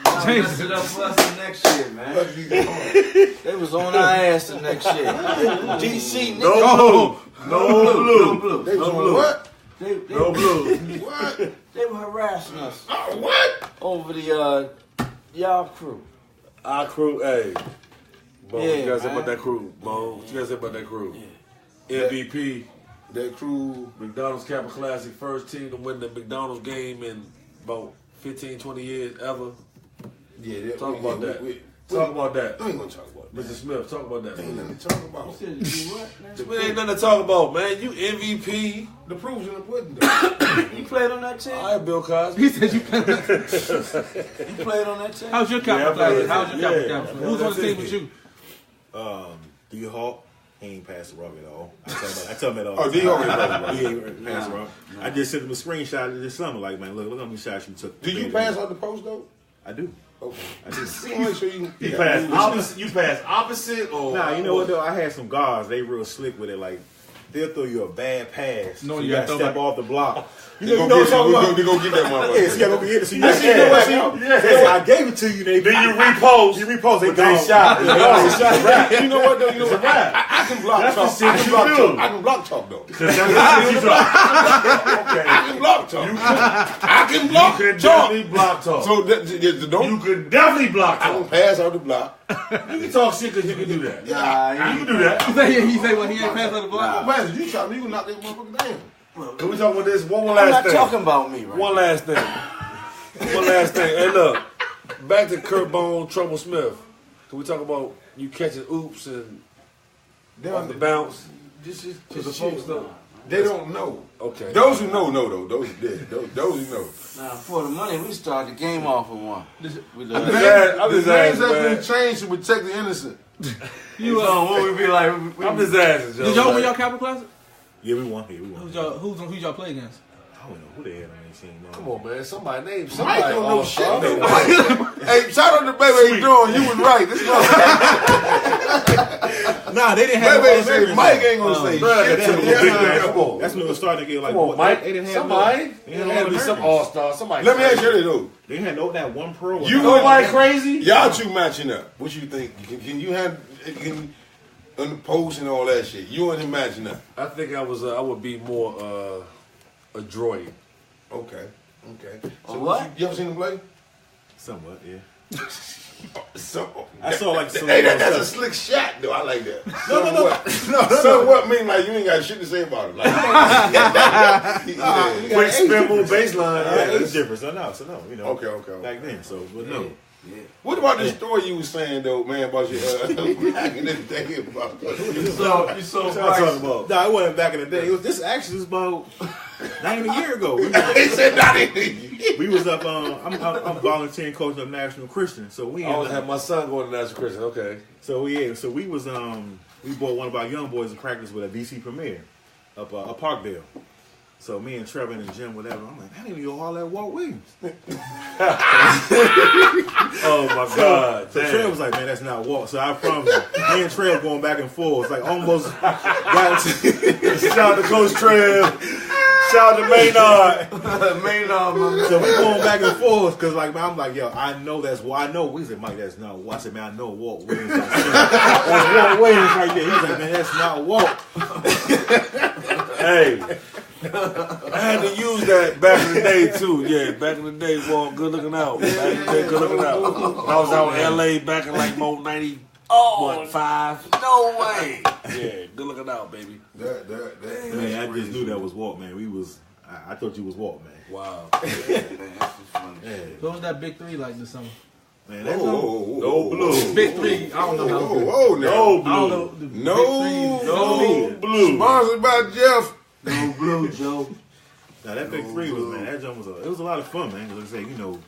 Y'all messed it up for us the next year, man. They was on our ass the next year. DC, nigga. Oh, no blue. They was on what? They No blue. What? they were harassing us Oh, what? over the y'all crew. Our crew, hey. Bo, Yeah, what you guys say man. about that crew, Bo? What you guys say about that crew? MVP, That crew. McDonald's Capital Classic, first team to win the McDonald's game in about 15, 20 years ever. Yeah. Talk about that. Talk about that. I ain't gonna talk about that. Mr. Smith, talk about that. Ain't nothing to talk about. You said you what, man? Man, ain't nothing to talk about, man. You MVP. The proof's in the pudding, though. You played on that team? All right, Bill Cosby. he said you played. You played on that team? How's your capital class? How's your capital class? Yeah. Who's on the team with you? D-Hawk, he ain't passed the rock at all. I tell him that all. Oh, D-Hawk ain't passed the rock. He ain't passed the rock. I just sent him a screenshot this summer, like, man, look how many shots you took. Did you pass out the post, though? I do. Okay. I do. See, make sure you. You passed opposite. You passed Opposite or? Nah, you know what though? I had some guards. They real slick with it. Like they'll throw you a bad pass. No, so you you gotta gotta throw step back. off the block. You They know gonna what I'm talking about? they gonna get that motherfucker. Yeah, so you gotta go get it. So you You got see the way so I gave it to you. They Then you repost. You repost. They But they gone. shot. They gone. They shot. Right. You know what though? You know what? I can block That's the talk. shit I can you block do. talk. I can block talk though. That's what you thought. I can block talk. I can block You could talk. definitely block talk. So don't. You could definitely block I can talk. pass out the block. You can talk shit because you can do that. Nah, You can do that. He say what he ain't passed on the block. Pass it. You shot me. You can knock that motherfucker down. Can we talk about this? One I'm last not thing. talking about me, right? One last thing. One last thing. Hey, look. Back to Curt Bone, Trouble Smith. Can we talk about you catching oops and off the bounce? This is To the folks, though. They don't know. Okay. Those who know though. Those who know. Now, for the money, we start the game off with one. I'm just The asking, names have man. been changed to protect the innocent. What we be like? I'm just asking, Joe. Did y'all win Like, y'all Capital Classic? Yeah, we won. Yeah, we won. Who's y'all play against? I don't know who they had on their team. Man. Come on, man. Somebody name Mike somebody. don't know shit. all-star. Hey, shout out to Baby ain't doing. You was right. This Nah, they didn't have Baby no said Mike ain't gonna say Bruh, shit. they to had me. no big man. Come on. That's when it was starting to get like. Come on, what, Mike. They didn't have Somebody. No, There had to be some all-star. Somebody. Let me ask you this though. They had no that one pro. You Nobody crazy? Y'all two matching up. What you think? Can you have on the post and all that shit? You and him matching up. I think I would be more adroit. Okay. So What? You ever seen him play? Somewhat, yeah. So, I saw like some. hey, that's a slick shot though. I like that. No. So what mean like you ain't got shit to say about it? Like, yeah. Quick spin baseline. Yeah, it's different. So no, you know. Okay. Back then, so but no. What about the story you was saying though, man, about your back in the day about You saw What y'all talking about? No, it wasn't back in the day. This actually was about not even a year ago. He said not even. We was up. I'm volunteering coaching up National Christian, so we. I always had my son going to National Christian. Okay. So we was we bought one of our young boys to practice with a VC Premier up Parkdale. So me and Trevor in the gym, whatever. I'm like, I didn't even all that Walt Williams. Oh my God. So Trev was like, man, that's not Walt. So I promise you, me and Trev going back and forth. It's like almost got to Shout out to Coach Trev. Shout out to Maynard. So we going back and forth because like I'm like, yo, I know that's Walt. I know. We said, Mike, that's not Walt. I said, man, I know Walt Williams. That's Walt Williams right there. He's like, man, that's not Walt. Hey. I had to use that back in the day too. Yeah, back in the day, Walt, good looking out. Back in the day, good looking out. I was out in LA back in like 95. No way. Yeah, good looking out, baby. Man, I just knew that was Walt, man. I thought you was Walt, man. Wow. What was that big three like this summer? Man, No blue. Big three. I don't know how. Oh, No I don't blue. know. The big No, threes. No blue. Sponsored by Jeff. No blue, Joe. Now that big three was, man, that jump was it was a lot of fun, man. Because like I say, you know,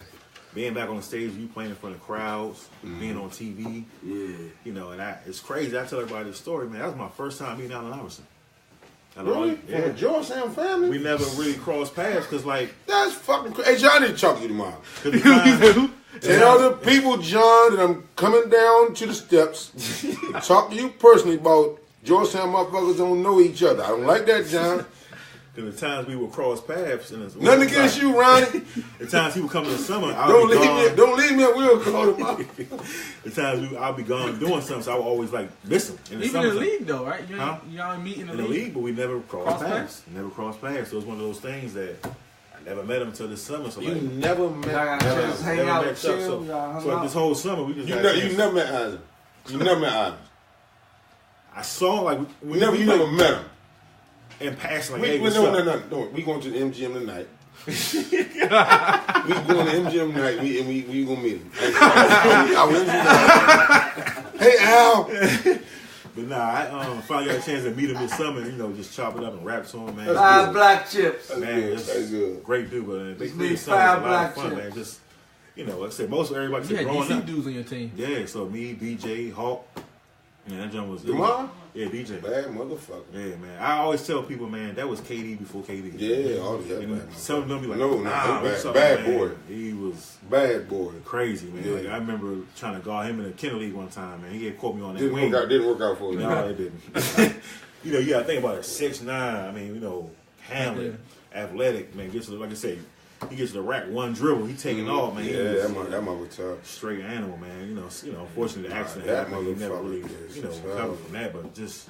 being back on the stage, you playing in front of crowds, being on TV, you know, and it's crazy. I tell everybody this story, man. That was my first time meeting Allen Iverson. Really? Yeah. From the Georgetown family? We never really crossed paths because, like, That's fucking crazy. Hey, John, I need to talk to you tomorrow. 'cause the time- Tell the people, John, that I'm coming down to the steps. Talk to you personally about Georgetown motherfuckers don't know each other. I don't like that, John. the times we would cross paths, and Nothing against you, Ronnie. The times he would come in the summer, Don't leave me. We'll call tomorrow. The times I'll be gone doing something, so I would always like listen. In the Even in the summertime. league though, right? Y'all ain't meet in In the league, but we never crossed Cross paths. Never crossed paths. So it's one of those things that I never met him until this summer. So You like, never met. Y'all got a chance to hang never out met and Chuck. chill. Y'all hung So like out. this whole summer, we just You got never, a chance. you never met Isaac. You never met Isaac. I saw like You never met him. in passing like, We, hey, we, what's no, up? no. We going to the MGM tonight. We going to MGM tonight. We gonna meet him. I will. Hey Al. But nah, I finally got a chance to meet him this summer. You know, just chop it up and rap to him, man. 5 black chips. Man, That's it's good. great dude, but Big Just Three need Summer was a 5 lot of black fun, chips. man. Just like I said, most of everybody You said had growing DC up. dudes on your team. Yeah, so me, DJ, Hawk. Yeah, that jump was Demar? Yeah, DJ. Bad motherfucker. Yeah, man. I always tell people, man, that was KD before KD. Yeah, all that. And Bad some of them be like, No, nah, what's up, bad man? boy. He was Bad boy. crazy, man. Yeah. Like, I remember trying to guard him in the Kennel League one time, man. He had caught me on that Didn't wing. work out for you. No, it didn't. You know, you gotta think about it. 6'9". I mean, you know, Hamlet, athletic, man. Gets to, like I say, he gets to the rack, one dribble, he taking off, man. He Yeah, was that mother was tough. straight animal, man. You know, unfortunately the accident that happened. He never motherfucker really, is you know, tough. recovered from that. But just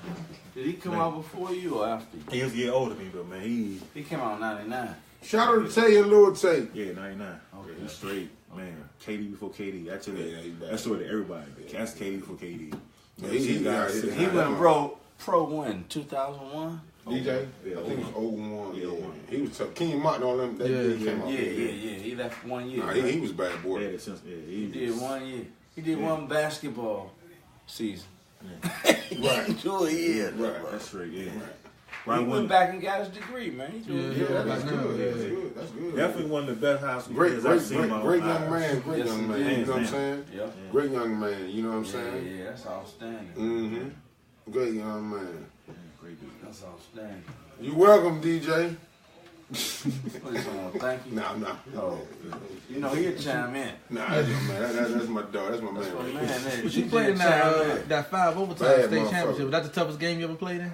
Did he come out before you or after you? he was a year older than me, but man, he He came out in 99. Shout out to Tay and Lord Tay. yeah, 99. Okay, he's straight, man. KD before KD. Actually, Yeah, he bad. that's what everybody. That's KD before KD. Yeah, You know, he guys got it. sitting He out went there. pro when? 2001? DJ? Yeah, I think it was 01. Yeah, 01. He was tough. King Martin on them. That year he came out. Yeah. He left 1 year. Nah, right? he was a bad boy. Yeah, since, He did 1 year. He did one basketball season. Right. Sure, yeah. Right. That's straight, yeah. Right. He went back and got his degree, man. He doing Yeah, good. That's Yeah. good. That's good. That's good. Definitely one of the best high school Great, players great, I've seen in my great whole young life. man. Great Yes, young man. indeed. You know what I'm saying? Yeah. Great young man. You know what I'm saying? Yeah, that's outstanding. Mm-hmm. Great young man. Yeah, great dude. That's outstanding. You welcome, DJ. What is on? Thank you. Nah, nah. Oh, you know he'll chime in. Nah, that's my man. That's my dog. That's my man. That's my right man. there. There. But you DJ played in chime in. that 5 overtime Bad state motherfucker. championship. Was that the toughest game you ever played in?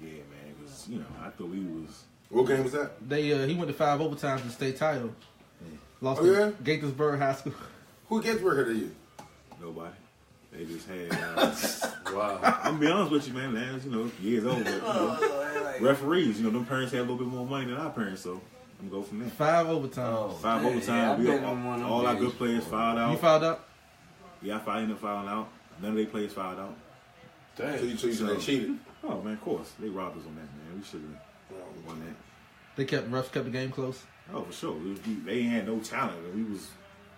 Yeah, man, because, you know, I thought we was... What game was that? He went to 5 overtimes in the state title. Lost Oh, yeah? to Gaithersburg High School. Who gets record of you? Nobody. They just had... Wow. I'm gonna be honest with you, man. Last, you know, years old, but, you know, referees, you know, them parents had a little bit more money than our parents, so I'm gonna go from there. 5 overtimes. Oh, 5 yeah, overtime, I we bet on one of them all our days. good players fouled You out. fouled out? Yeah, I ended up fouling out. None of their players fouled out. So you said they cheated. Oh, man, of course. They robbed us on that, man. We should have won that. Refs kept the game close. Oh, for sure. They ain't had no talent, and we was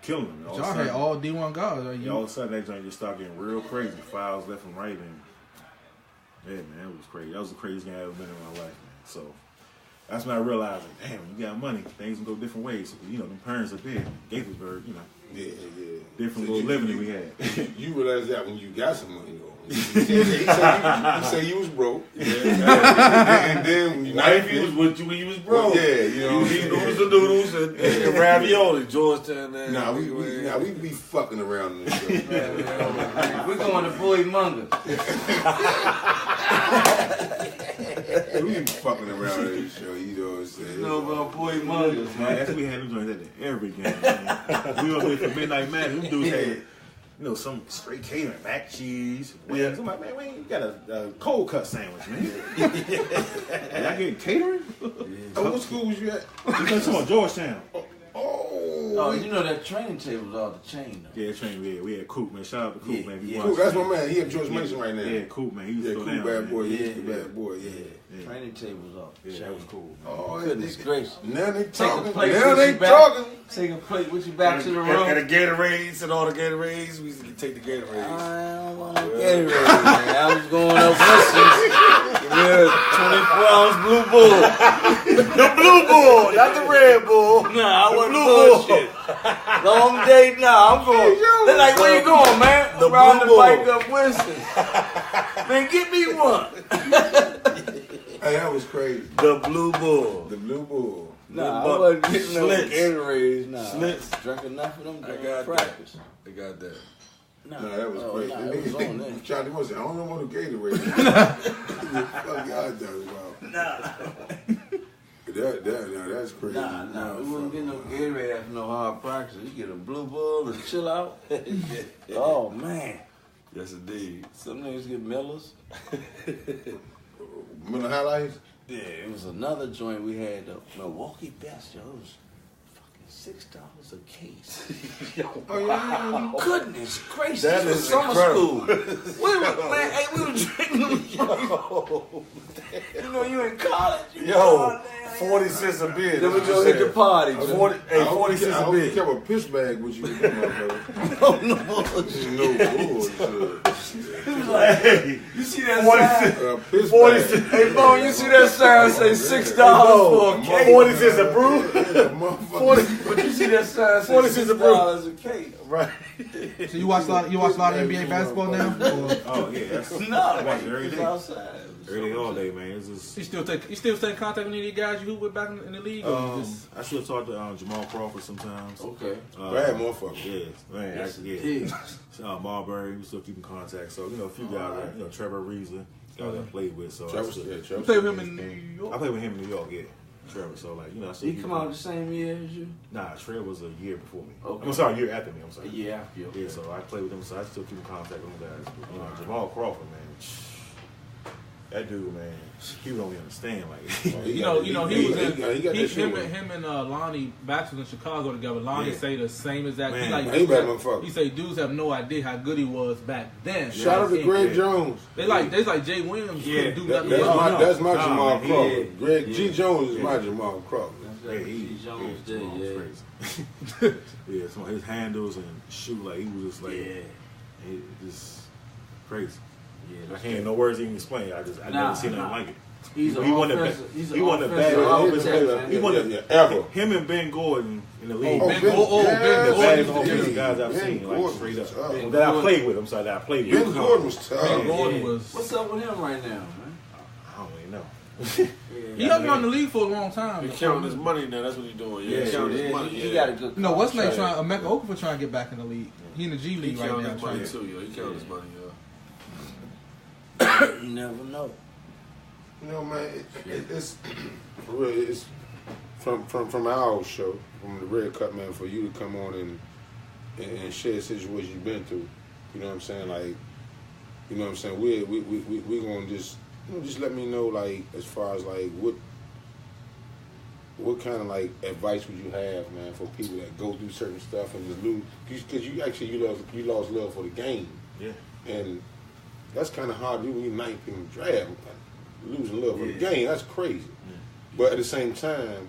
killing them. But y'all had all D1 guards. Yeah, all of a sudden, that joint just started getting real crazy. Fouls left and right, and yeah, man, it was crazy. That was the craziest game I've ever been in my life, man. So that's when I realized, like, damn, you got money, things can go different ways. So, you know, them parents are big. Gaithersburg, you know, Yeah. different So little you- living than we had. You realize that when you got some money, though. You say you was broke. And then when you Life was with you when you was broke. Yeah, you know. You was eating noodles and ravioli, Georgetown. Nah, we be fucking around in this show. We're going to Boy Munger. We be fucking around in this show, you know what I'm saying? You know about Boy Munger, Man, man. that's we had them joints at every game. Man. We were there for Midnight Madness. Them dudes had, you know, some straight catering, mac cheese, wings. I'm like, man, we ain't got a cold cut sandwich, man. Y'all getting catering? Oh, what school was you at? You talking about Georgetown? Oh, you know that training table was off the chain, though. Yeah, train. Yeah, we had Curt, man. Shout out to Curt, Yeah, man. If you yeah. watch Cool, that's it. my man. He at George Mason right now. Yeah, Curt, man. He used Yeah, to cool go down, bad man. boy. He's Yeah, the bad boy, yeah. Yeah. Training table was off the Yeah, chain. that was cool. Oh, Goodness gracious. now they Take a talking. plate Now with they you back. talking. Take a plate with you back to the And room. the Gatorades and all the Gatorades, we used to take the Gatorades. I don't want to get it ready, man. I was going up Winston's. Yeah, 24-ounce Blue Bull. The blue bull, not the red bull. Nah, I The wasn't blue bullshit. Long day, nah, I'm going. They're like, where you going, man? The I'm riding the Blue bike Bull. up Winston. Man, get me one. Hey, that was crazy. The blue bull. The blue bull. Nah, But I wasn't getting no Slits. Gatorades. Nah, Slits. Drank enough of them I during got practice. They got that. Nah, Nah, that was crazy. Nah, it was on there. Charlie was saying, I don't know what the Gatorade is. Fuck y'all talking about. Nah. That's crazy. Nah, we wouldn't get no Gatorade after no hard practice. You get a Blue Bull and chill out. Oh, man. Yes, indeed. Some niggas get Millers. Miller Highlights? Yeah, it was another joint we had, the Milwaukee Best, yo. It was fucking $6 a case. Oh, yeah. Goodness gracious. That this was is summer incredible. school. We were drinking them joints. You know, you in college. You Yo, 40 cents a beer. Then we that's go what hit you the party. said. 40 cents I a hope you beer. kept a piss bag with you, motherfucker. Oh, no bullshit. No bullshit. He was like, Hey, you see that 40 sign? cents. A piss 40 bag. cents. Hey, Bone, you see that sign say $6 for a cake? 40 cents a brew. Motherfucker. 40. But you see that sign say 40 cents a brew. $6 a cake? Right. So you watch a lot of NBA basketball now? Or Oh yeah, that's No, watch man, it every it's day. outside. Every day, all day, man. It's just. you still stay in contact with any of the guys you hoop with back in the league? Or you just, I should have talked to Jamal Crawford sometimes. Okay. Bad motherfucker. Yeah, man. Yes, Yeah. indeed. Marbury, we still keep in contact. So you know, a few guys, like, you know, Trevor Reeser, guy that I played with. So Trevor, I still- yeah, you Trevor. play with him in New York? I played with him in New York. Yeah, Trevor. So like, you know, I still He keep come in out the same year as you? Nah, Trevor was a year before me. Okay. I'm sorry, a year after me. I'm sorry. Yeah, I feel. Yeah, so I played with them, so I still keep in contact with them guys. But, you know, Jamal Crawford, man. That dude, man, he don't even understand. Like, He was in. He got that shit. Him and Lonnie Baxter in Chicago together. Lonnie say the same exact. Man, he bad motherfucker. He say dudes have no idea how good he was back then. Shout out to Greg Jones. They like Jay Williams couldn't do nothing. That's my Nah, Jamal man, Crawford. Greg G. Jones is my Jamal Crawford. Jones did, crazy. Yeah, some of his handles and shoot, like he was just like, it just crazy. Yeah, I can't no words even explain. I never seen nothing like it. He's He won the best. He won the best. He won the ever. Him and Ben Gordon in the league. Ben the baddest Gordon. offensive guys I've seen, like Gordon straight was up. tough. That I played with. I'm sorry, that I played with. Ben Gordon was tough. Ben Gordon was. What's up with him right now, man? I don't even know. He hasn't been in the league for a long time. He counting his money now. That's what he's doing. Yeah, Yeah, counting his money. He got a good. No, what's name Right. trying? Emeka Okafor trying to get back in the league. He in the G He League right counting now. his money Trying to. too, yo. He counting his money, yo. You never know. You know, man, it's for real. It's from our old show, from the Red Cup, man. For you to come on and share a situation you've been through. You know what I'm saying? Like, you know what I'm saying? We gonna just let me know, like, as far as like what kind of like advice would you have, man, for people that go through certain stuff and just lose? Because you lost love for the game. Yeah. And that's kind of hard to do when you're 19th in the draft. Losing love for the game, that's crazy. Yeah. But at the same time,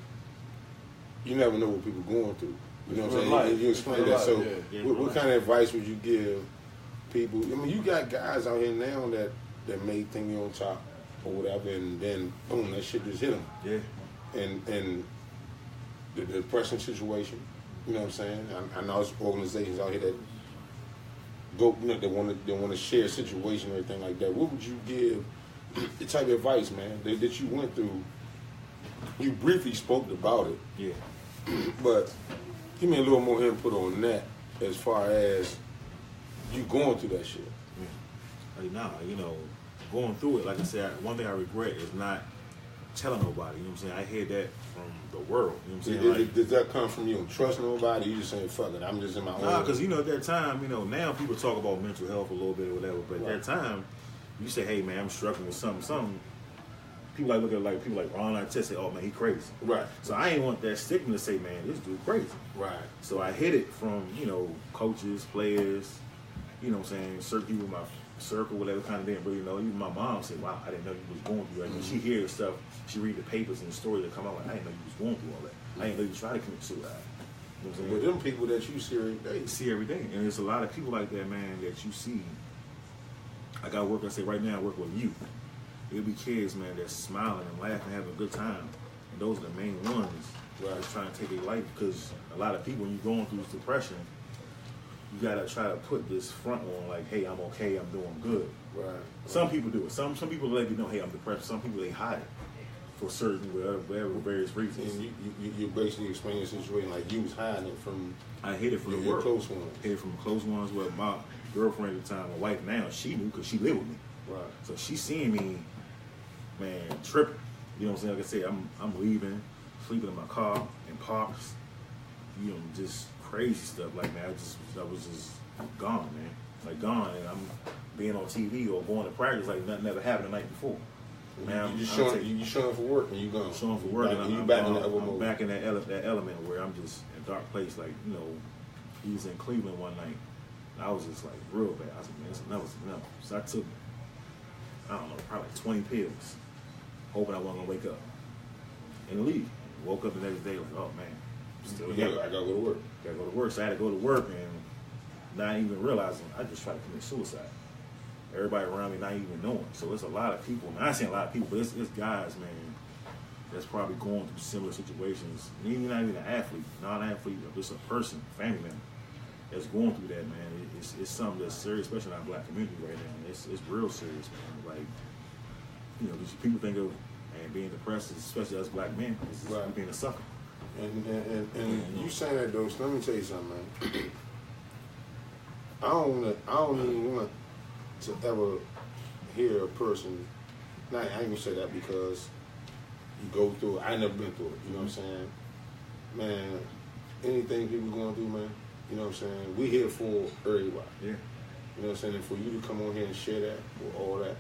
you never know what people are going through. You know what I'm saying? You explain that. So what kind of advice would you give people? I mean, you got guys out here now that may think you're on top or whatever, and then, boom, that shit just hit them. Yeah. And the depressing situation, you know what I'm saying? I know there's organizations out here that go, you know, they want to share a situation or anything like that. What would you give? The type of advice, man, that you went through. You briefly spoke about it. Yeah. But give me a little more input on that as far as you going through that shit. Like, nah, you know, going through it, like I said, one thing I regret is not telling nobody. You know what I'm saying? I hear that from the world. You know what I'm saying? Like, Does that come from you don't trust nobody? You just saying, fuck it, I'm just in my own. nah, because, you know, at that time, you know, now people talk about mental health a little bit or whatever, but at that time, you say, hey, man, I'm struggling with something. People like look at like people like Ron Artest say, oh, man, he crazy. Right. So I ain't want that stigma to say, man, this dude crazy. Right. So I hit it from, you know, coaches, players, you know what I'm saying, certain people in my circle, whatever, kind of didn't really know. Even my mom said, wow, I didn't know you was going through that. When she hears stuff, she read the papers and the stories that come out, like, I didn't know you was going through all that. I didn't know you tried to commit suicide. You know what I'm saying? But them people that you see every day. You see every day. And there's a lot of people like that, man, that you see. I got work, I say right now, I work with youth. It'll be kids, man, that's smiling and laughing, having a good time. And those are the main ones that's trying to take their life. Because a lot of people, when you're going through this depression, you got to try to put this front on, like, hey, I'm okay, I'm doing good. Right. Some people do it. Some people let you know, hey, I'm depressed. Some people, they hide it for certain, whatever various reasons. And you basically explain your situation like you was hiding it from. I hid it from the your work. close ones. Hid it from the close ones. Where my girlfriend at the time, my wife now, she knew because she lived with me. Right. So she seeing me, man, tripping. You know what I'm saying? Like I said, I'm leaving, sleeping in my car in parks. You know, just crazy stuff like that. I was just gone, man. Like gone, and I'm being on TV or going to practice like nothing ever happened the night before. Man, You showing for work and you gone. Showing for work, and I'm back in that other I'm mode. back in that element where I'm just in a dark place. Like, you know, he was in Cleveland one night. And I was just like real bad. I was like, man, it's enough. So I took, I don't know, probably 20 pills, hoping I wasn't gonna wake up and leave. Woke up the next day, like, oh man, still I here. gotta go to work. Gotta go to work. So I had to go to work and not even realizing I just tried to commit suicide. Everybody around me not even knowing. So it's a lot of people. I'm not saying a lot of people, but it's guys, man, that's probably going through similar situations. Maybe not even an athlete, non-athlete, or just a person, family member that's going through that, man. It's something that's serious, especially in our black community right now. It's real serious, man. Like, you know, people think of being depressed, especially as black men, is being a sucker. And you saying that though, so let me tell you something, man. I don't even want to ever hear a person. I ain't gonna say that because you go through it. I never been through it. You know what I'm saying, man? Anything people going through, man. You know what I'm saying? We here for everybody. Yeah. You know what I'm saying? And for you to come on here and share that with all that,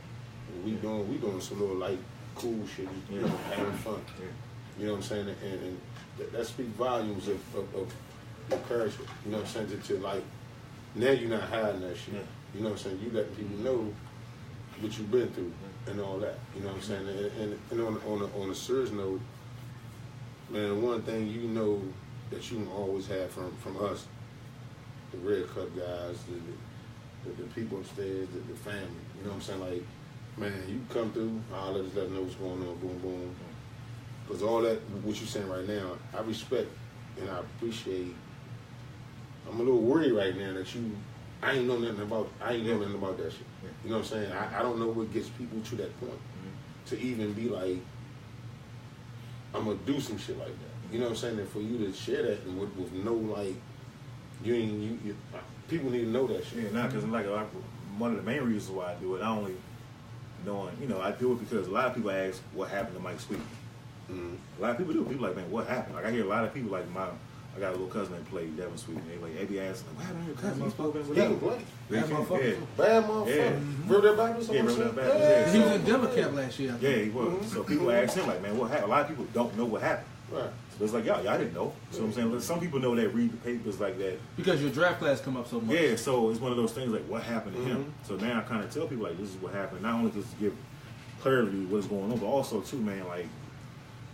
We doing some little like cool shit, you know, having fun. Yeah. You know what I'm saying? And that speaks volumes of your character. You know what I'm saying? To like, now you're not hiding that shit. Yeah. You know what I'm saying? You letting people know what you've been through and all that. You know what I'm saying? And on a serious note, man, one thing you know that you can always have from us, the Red Cup guys, the people upstairs, the family. You know what I'm saying? Like, man, you come through, let us know what's going on, boom, boom. Because all that, what you're saying right now, I respect and I appreciate. I'm a little worried right now that I ain't know nothing about that shit. You know what I'm saying? I don't know what gets people to that point to even be like, I'm gonna do some shit like that. You know what I'm saying? And for you to share that with no like, you people need to know that shit. Yeah, because like one of the main reasons why I do it, not only knowing, you know, I do it because a lot of people ask what happened to Mike Sweetney. Mm-hmm. A lot of people do. People like, man, what happened? Like I hear a lot of people like I got a little cousin that played Devin Sweetney. They be asking, what happened to your cousin? He's supposed to be He can play. Bad motherfucker. Bad motherfucker. Yeah. Real that Bible? Yeah, real that Bible. Yeah. He was in Denver camp last year. Yeah, he was. So people ask him like, man, what happened? A lot of people don't know what happened. Right. So it's like, y'all didn't know. So I'm saying, some people know that, read the papers like that. Because your draft class come up so much. Yeah, so it's one of those things like, what happened to him? So now I kind of tell people like, this is what happened. Not only just to give clarity what's going on, but also too, man, like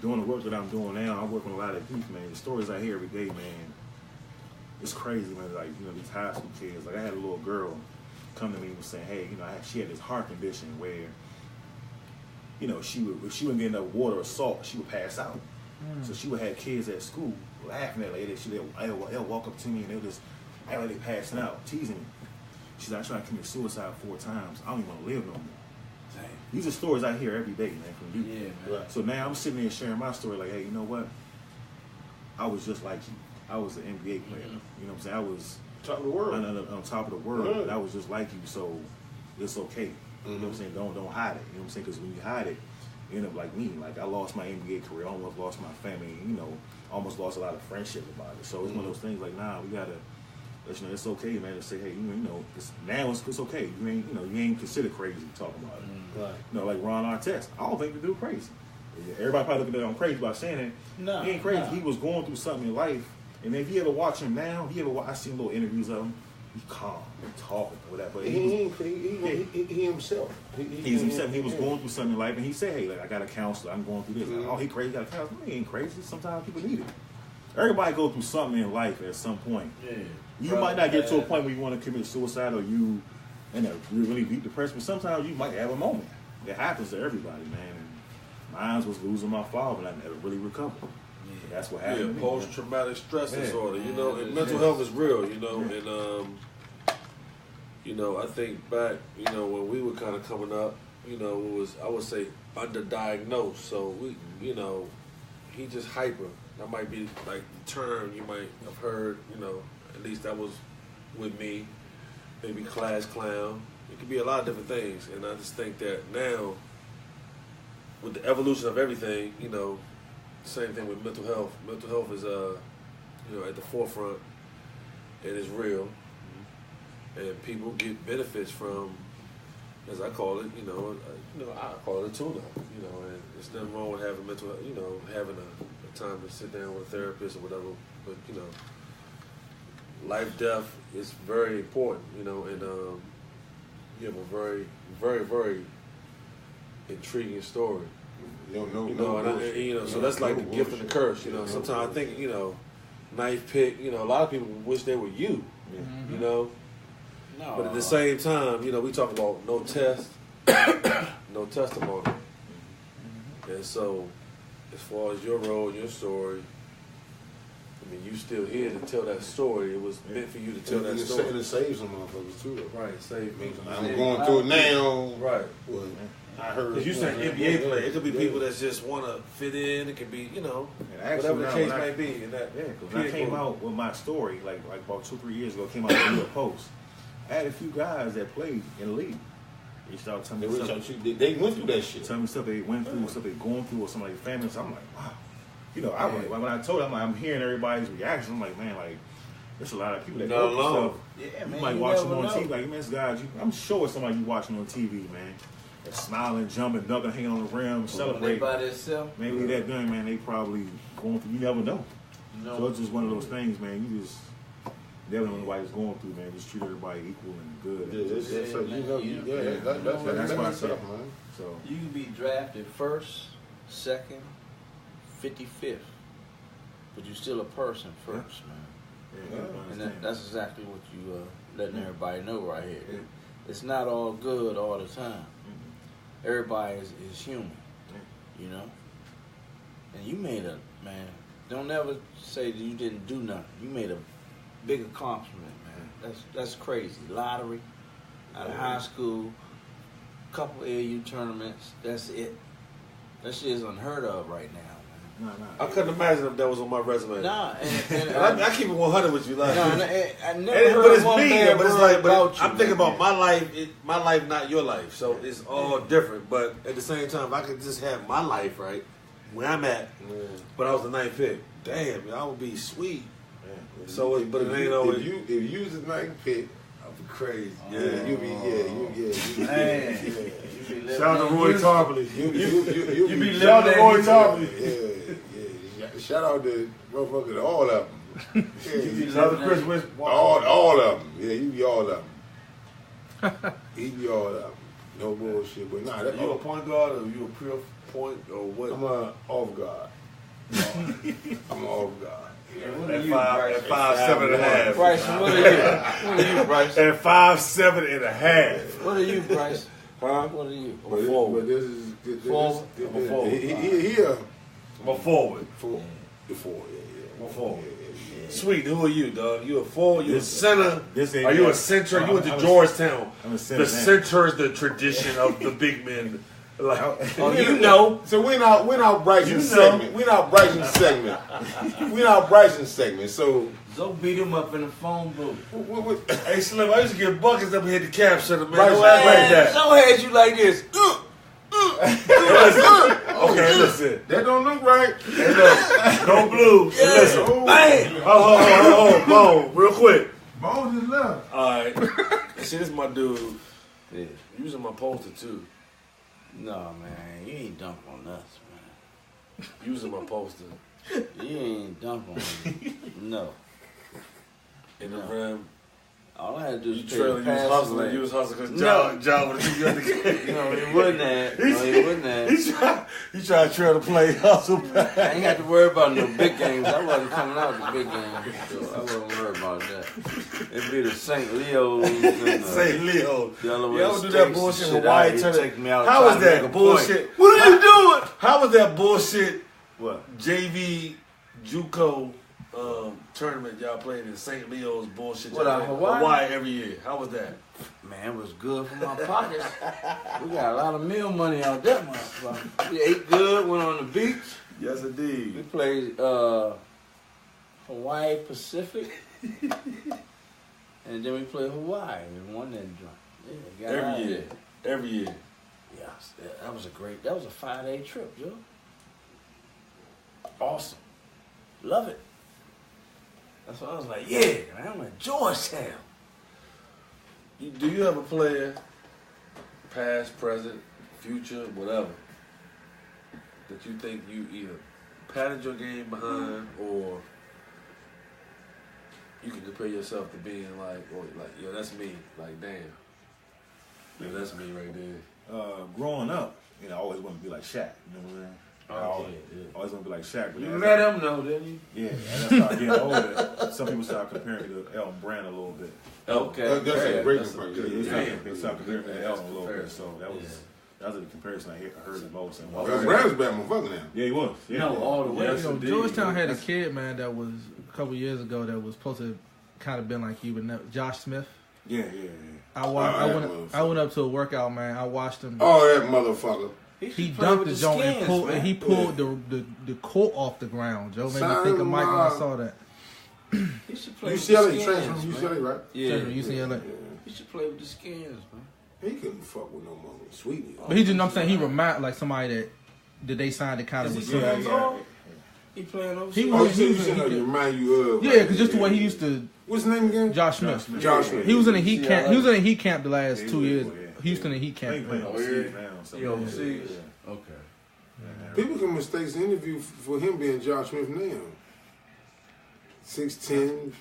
doing the work that I'm doing now. I'm working with a lot of youth, man. The stories I hear every day, man, it's crazy, man. Like, you know, these high school kids. Like I had a little girl come to me and was saying, hey, you know, she had this heart condition where, you know, if she wouldn't get enough water or salt, she would pass out. So she would have kids at school laughing at her. They'll walk up to me and they'll just act like they passing out, teasing me. She's like, I tried to commit suicide 4 times. I don't even want to live no more. Dang. These are stories I hear every day, man, from you. Yeah, man. So now I'm sitting there sharing my story like, hey, you know what? I was just like you. I was an NBA player. You know what I'm saying? I was Top of the world. on top of the world. And I was just like you, so it's okay. You know what I'm saying? Don't hide it. You know what I'm saying? Because when you hide it, you end up like me. Like I lost my NBA career, almost lost my family, you know, almost lost a lot of friendship about it. So it's one of those things like, nah, we gotta, you know, it's okay, man, to say, hey, you know, it's okay. You ain't considered crazy talking about it. Right. You know, like Ron Artest, I don't think the dude crazy. Everybody probably looking at him crazy by saying it. No, he ain't crazy. no. He was going through something in life, and if you ever watch him now, I seen little interviews of him. He's calm, he's talking, whatever. But He himself. He's himself. He was going through something in life, and he said, "Hey, like I got a counselor. I'm going through this." Like, oh, he crazy? Got a counselor? He ain't crazy. Sometimes people need it. Everybody go through something in life at some point. Yeah. You might not get to a point where you want to commit suicide or you really deep depressed, but sometimes you might have a moment. It happens to everybody, man. And mine was losing my father, and I never really recovered. Yeah. That's what happened. Yeah, post-traumatic stress disorder. You know, and mental health is real. You know, and you know, I think back, you know, when we were kind of coming up, you know, it was, I would say, underdiagnosed. So we, you know, he just hyper. That might be like the term you might have heard. You know, at least that was with me. Maybe class clown. It could be a lot of different things. And I just think that now, with the evolution of everything, you know, same thing with mental health. Mental health is, you know, at the forefront, and it's real. And people get benefits from, as I call it, you know, I call it a tune-up, you know, and there's nothing wrong with having mental, you know, having a time to sit down with a therapist or whatever. But you know, life, death is very important, you know, and you have a very, very, very intriguing story. You don't know, you know, and you know, so that's like the gift and the curse. You know, sometimes I think, you know, knife pick. You know, a lot of people wish they were you. You know, but at the same time, you know, we talk about no test, no testimony, and so as far as your role, your story, I mean, you still here to tell that story. It was meant for you to tell that story. And it saves some motherfuckers too. Right, save me. I'm going through it now. Right. Well, I heard. Because you saying NBA player, it could be people that just want to fit in. It could be, you know, whatever the case may be. And that, because when I came out with my story, like about 2-3 years ago, came out in the New York Post. I had a few guys that played in the league. They started telling me stuff. They went through that shit. Telling me stuff they went through, stuff they going through, or somebody's family. So I'm like, wow. You know, when I told them, I'm hearing everybody's reaction. I'm like, man, like, there's a lot of people that go through stuff. Yeah, you man, might you watch them never on know. TV. Like, man, guys, I'm sure it's somebody you watching on TV, man. smiling, jumping, ducking, hanging on the rim, celebrating. By themselves. Man, leave that gun, man. They probably going through. You never know. No. So it's just one of those things, man. You just never know what everybody's going through, man. Just treat everybody equal and good. That's why I said, man. So You can be drafted first, second, 55th, but you're still a person first, man. And that's exactly what you letting everybody know right here. Yeah. It's not all good all the time. Everybody is human, you know. And you made a man. Don't ever say that you didn't do nothing. You made a big accomplishment, man. That's crazy. Lottery, out of high school, couple AAU tournaments. That's it. That shit is unheard of right now. I couldn't imagine if that was on my resume. Nah, and I keep it 100 with you, like. I never heard But it's one me, bad but it's word like, about you, I'm thinking man. about my life. My life, not your life. So it's all different. But at the same time, if I could just have my life right where I'm at, but I was the 9th pick. Damn, I would be sweet. So, but it ain't always. If you was the 9th pick, I'd be crazy. you be shout out to Roy Tarpley. You be Shout out to Roy Tarpley. Shout out to motherfuckers, all of them. Shout out to Chris West. All of them. Yeah, you be all of them. He be all of them. No bullshit. But nah, Are you a point guard or you a pure point or what? I'm a off guard. I'm an off guard. At 5'7.5". Bryson, what are you? What are you, Bryson? At 5'7.5". What are you, Bryson? Huh? What are you? But this is Forward? he I'm a forward. I'm a forward. The forward. I'm a forward. Sweet, who are you, dog? You a forward? You a center? Are you a center? You went to Georgetown. I'm a center. The center is the tradition of the big men. Like, you know. So we're not Bryson segment. We're not Bryson segment. We're not Bryson segment. So Go beat him up in the phone booth. hey, Slim, I used to get buckets up here at the cap center, man. Bryson, Don't act like that. So had you like this. Okay, listen. that don't look right. Hey, look. Go blue. Yeah. Listen. Bang. Hold, Bone, real quick. Bones is left. All right. See, this is my dude. Yeah. Using my poster, too. No, man, you ain't dump on us, man. Using my poster. You ain't dump on me. No. In the No. rim. All I had to do You was pay trailing, the you was pass hustling. lane. You was hustling because No. John would have keep you at the game. No, he wouldn't have. No, he wouldn't have. He tried to trail the play, hustle I back. ain't got to worry about no big games. I wasn't coming out the big games, so I wasn't worried about that. It'd be the St. Leo's and St. Leo. Delaware Y'all would do that States and bullshit shit Hawaii out here tournament. taking me out How trying was to make that a bullshit? point. What are you doing? How was that bullshit What? JV JUCO tournament y'all played in St. Leo's bullshit? What, y'all out played? Hawaii? Every year. How was that? Man, it was good for my pockets. We got a lot of meal money out that motherfucker. We ate good, went on the beach. Yes, We indeed. played Hawaii Pacific. And then we played Hawaii. We won that joint. Yeah, got out Every year. there. Every year. Yes, that was a 5-day trip, Joe. Awesome. Love it. That's why I was like, yeah, man, I'm in Georgetown. Do you have a player, past, present, future, whatever, that you think you either patted your game behind or you can compare yourself to being like, yo, that's me. Like, damn. Yeah, that's me right there. Growing up, I always wanted to be like Shaq. You know what I'm saying? I always want to be like Shaq. But You as met I- him, though, didn't you? Yeah, and as I started getting older, some people started comparing me to Elton Brand a little bit. Okay. That's a great That's comparison. They Yeah. started comparing me to Elton a little bit. Comparison. So that was the comparison I heard the most. And Brown's bad motherfucker now. yeah, he was. Yeah. No, all the way. You know, Georgetown had a kid, man, that was a couple years ago that was supposed to kind of been like you, but never, Josh Smith. Yeah. I went up to a workout, man. I watched him. Oh, that motherfucker. He dunked the joint and he pulled the court off the ground. Joe made me think of Mike when I saw that. He should play UCLA, with the transfer Skins, from man. UCLA, right? Yeah. UCLA. He should play with the Skins, man. He couldn't fuck with no more Sweetney. But he just, I'm saying, he remind like somebody that they signed that kind of was. He playing overseas. He Oh, was. you said he remind you of. Yeah, because just the way he used to. What's his name again? Josh Smith. Josh Smith. He was in a heat camp. He was in a heat camp the last Yeah, 2 years. yeah. Houston and heat He ain't camp. playing overseas now. something. He overseas? Yeah. Okay. People can mistake the interview for him being Josh Smith now. 6'10",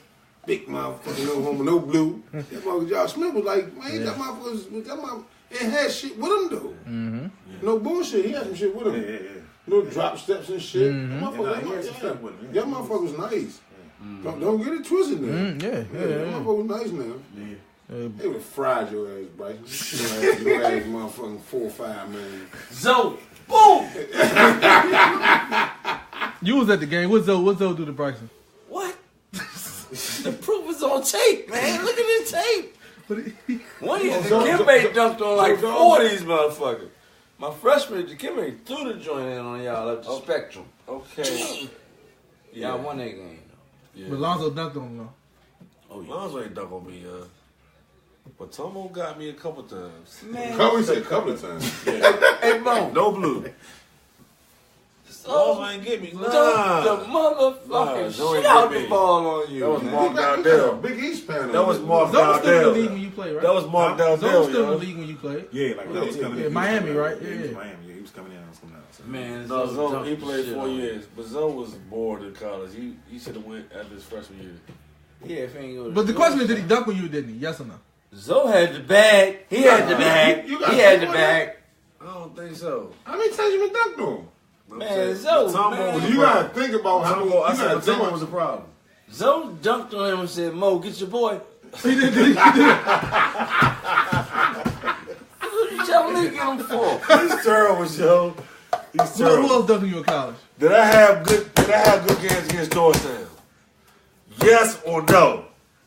big motherfucker, no homo, no blue. That motherfucker Josh Smith was like, man, that motherfucker and had shit with him though. Mm-hmm. No bullshit. He had some shit with him. Yeah. Little drop steps and shit. Mm-hmm. That motherfucker was nice. Don't get it twisted now. Yeah. That motherfucker was nice now. Yeah. They would have fried your ass, Bryson. Your ass motherfucking 4-5, man. Zoe, boom! You was at the game. What Zoe do to Bryson? What? The proof is on tape, man. Look at this tape. One year, the Kimbe dunked on like 4 of these motherfuckers. My freshman, the Kimbe threw the joint in on y'all up the spectrum. Okay. Y'all won that game, though. But Lonzo dunked on him though. Oh, Lonzo ain't dunk on me, but Tomo got me a couple times. Man. He said a couple of times. Hey, Bone. No blue. Lonzo ain't get me. Dunk the motherfucking shit out the ball on you. That was Mark He got Dowdell. a Big East panel. That was Mark Zoe was still in the league Dowdell. when you played, right? That was Mark Zoe was Dowdell, still in the yo. league when you played. Yeah, like he was coming in. Miami, right? Yeah, he was Yeah. Miami. Yeah, he was coming in. I was coming out. So. Man, No, Zoe Zoe, dunked he the played shit 4 on you. years, but Zoe was bored in college. He should have went after his freshman year. Yeah, if he ain't go to But the Georgia. question is, did he dunk on you or didn't he? Yes or no? Zoe had the bag. He had the bag. You He got had the someone bag. I don't think so. How many times you been dunked on? Man, Zoe, Tomo man. was a You problem. gotta think about how many. Tomo, I You said gotta think Tomo was a problem. Zoe dunked on him and said, Mo, get your boy. He did. What you telling me to get him for? He's terrible, yo. He's Who terrible. else dunked on you in college? Did I have good games against Georgetown? Yes or no?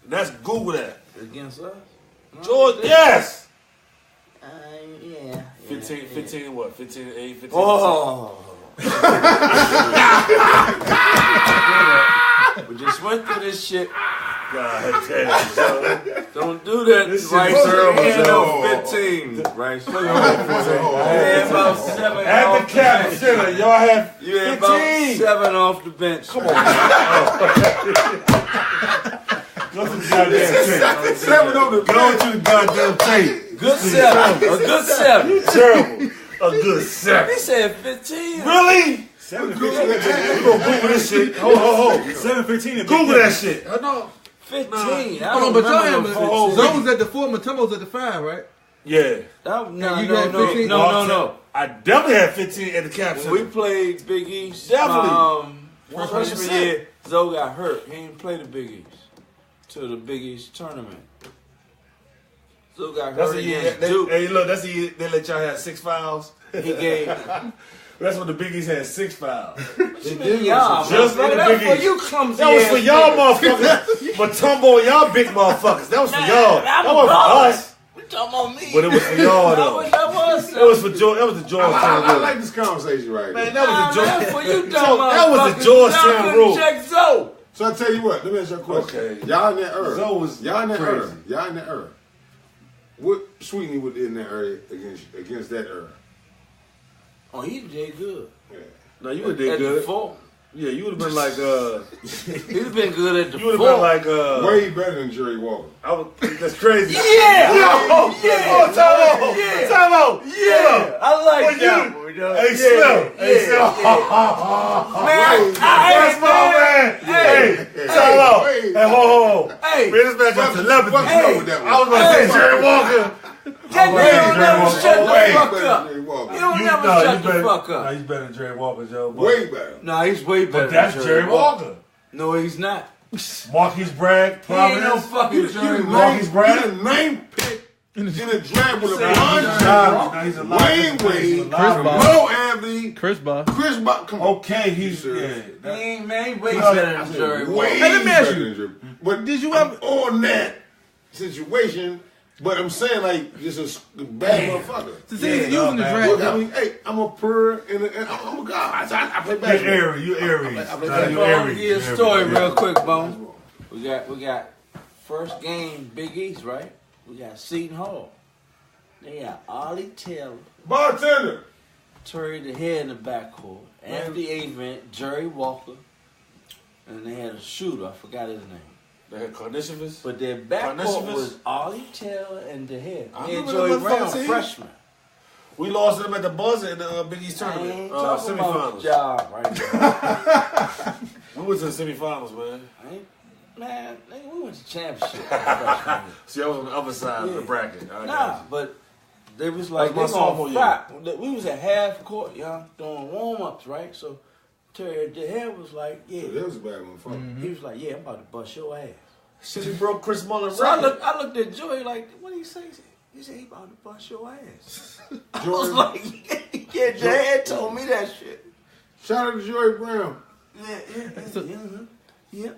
Let's Google that. Against us? George, yes. Yeah. 15 what? 15-8, 15. Oh. We just went through this shit. God damn, son. Don't do that. This shit Right, is sir. terrible, 15. Right. You Oh, had about 7 At off the the cap bench. center, y'all have You had about 15. 7 off the bench. Come on. Go to the goddamn tape. 7 on the Go to the goddamn tape. Good 7. A good 7. Terrible. A good 7. He said 15. Really? 7-15. We gonna Google this shit. Hold. 7-15. and Google big that shit. 15. I Hold don't on, but y'all remember had no 15. Zoe was at the 4, Matomo was at the 5, right? Yeah. No, And you had 15? no. I definitely had 15 at the cap When center. we played Big East, Definitely. freshman year, Zoe got hurt. He didn't play the Big East to the Big East tournament. Zoe got That's hurt the year. against Duke. Hey, look, that's the year they let y'all have 6 fouls. He gave. That's when the Biggies had 6 fouls. Y'all, Just man, like the that's Big for East. you clumsy That was ass for y'all niggas. motherfuckers. Matumbo and y'all big motherfuckers. That was for y'all. I'm That a wasn't for baller. us. We talking about me. But it was for y'all though. That was That was for George. That was the Georgetown I rule. like this conversation right Man, here. that was the That's for you George. dumb That was the motherfuckers. Georgetown Y'all rule. couldn't check Zoe. So I tell you what, let me ask you a question. Okay. Y'all in that era. Zoe was Y'all in that era. crazy. Y'all in that era. What Sweetney was in that era against that era? Oh, he did good. No, you would have did At the good. 4. Yeah, you would have been like He'd have been good at the you would 4. have been like Way better than Jerry Walker. I was, that's crazy. Yeah! Oh, time out. Yeah. Time out. Yeah! I like that you- one, dog. Hey, Slim. Hey, Slim. Man, That's my man. Hey, time out. Hey. Hey, ho. Hey, Man, this man got telepathy. Fuck you know with that one. I was going to say Jerry Walker. that nigga never shut the Way fuck better up. than Jerry Walker. You don't You- never no, shut you the better- fuck No, up. he's better than Jerry Walker, Joe. But, Way better. No, he's way better but that's than Jerry Walker. No, he's not. Marquis Bragg, He ain't no Providence. fucking Jerry Marcus Walker. Bragg. He the name pick in the draft with a Say blonde he's shot. Nah, he's a Wayne Wade, Chris Bosh. Mo Anthony, Chris Bosh. Chris Bosh. Come on. Okay, he's Sure. yeah. He that- ain't, man, he way No, better than Jerry Walker. Way Hey, let me ask better you. than Jerry. But Did you I'm ever- on that situation? But I'm saying like just a bad motherfucker. To see he's Yeah, using the man. draft. Look, I mean, hey, I'm a purr and I'm a guy. I play You're basketball. Aries. You Aries. I play Nah, basketball. you Bone, Aries. give you a You story Aries. real quick, Bone. We got first game Big East, right? We got Seton Hall. They got Ollie Taylor, Bartender. Terry the head in the backcourt, Anthony Avent, Jerry Walker, and they had a shooter. I forgot his name. They had Carnivorous. But their backcourt was Carnivorous? Ollie Taylor and the head. I And remember Joey that Brown, motherfucker team. freshman. We lost to them at the buzzer in the Big East tournament. Semifinals. Job right now. We went to the semifinals, man. Man, we went to championship. See, I was on the other side of the bracket. But they was like, That was my sophomore year. We was at half court, y'all, doing warm-ups, right? So Terry the head was like, yeah. So that was a bad one, fuck. He was like, yeah, I'm about to bust your ass. Shit, he broke Chris Mullen's So I record. looked at Joey like, what did he say? He said he about to bust your ass. I Jordan, was like, yeah, Dad told me that shit. shout out to Joey Brown. Yeah.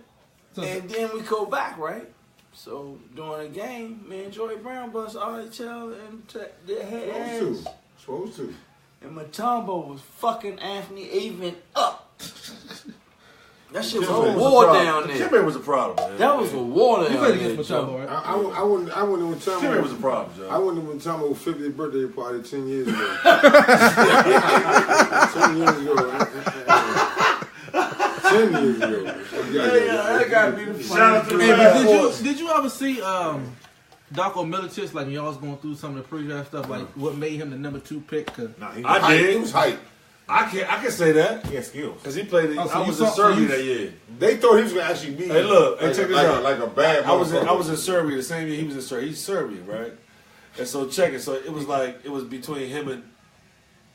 So- And then we go back, right? So during the game, me and Joey Brown bust RHL and their head ass. Supposed to. And Matumbo was fucking Anthony even up. That shit was Kimbe a was war a problem. down there. Kimbe was a problem, man. That was a war down You there. played against Joe. Matumbo, right? I wouldn't even tell Kimbe was a him. problem, Joe. I wouldn't even tell him 50th birthday party 10 years ago. 10 years ago. 10 years ago. That gotta be the Shout out to the Hey, Red but Horse. did you ever see Darko Milicic, like when y'all was going through some of the pre-draft stuff, like what made him the number 2 pick? Cause Nah, he I Hype. did. It was hype. I can say that. he has skills. Because he played. Oh, so I you was saw- in Serbia so you- that year. They thought he was going to actually be Hey, look. Hey, like, check this like out. like a bad I was motherfucker. in Serbia the same year he was in Serbia. He's Serbian, right? And so check it. So it was like it was between him and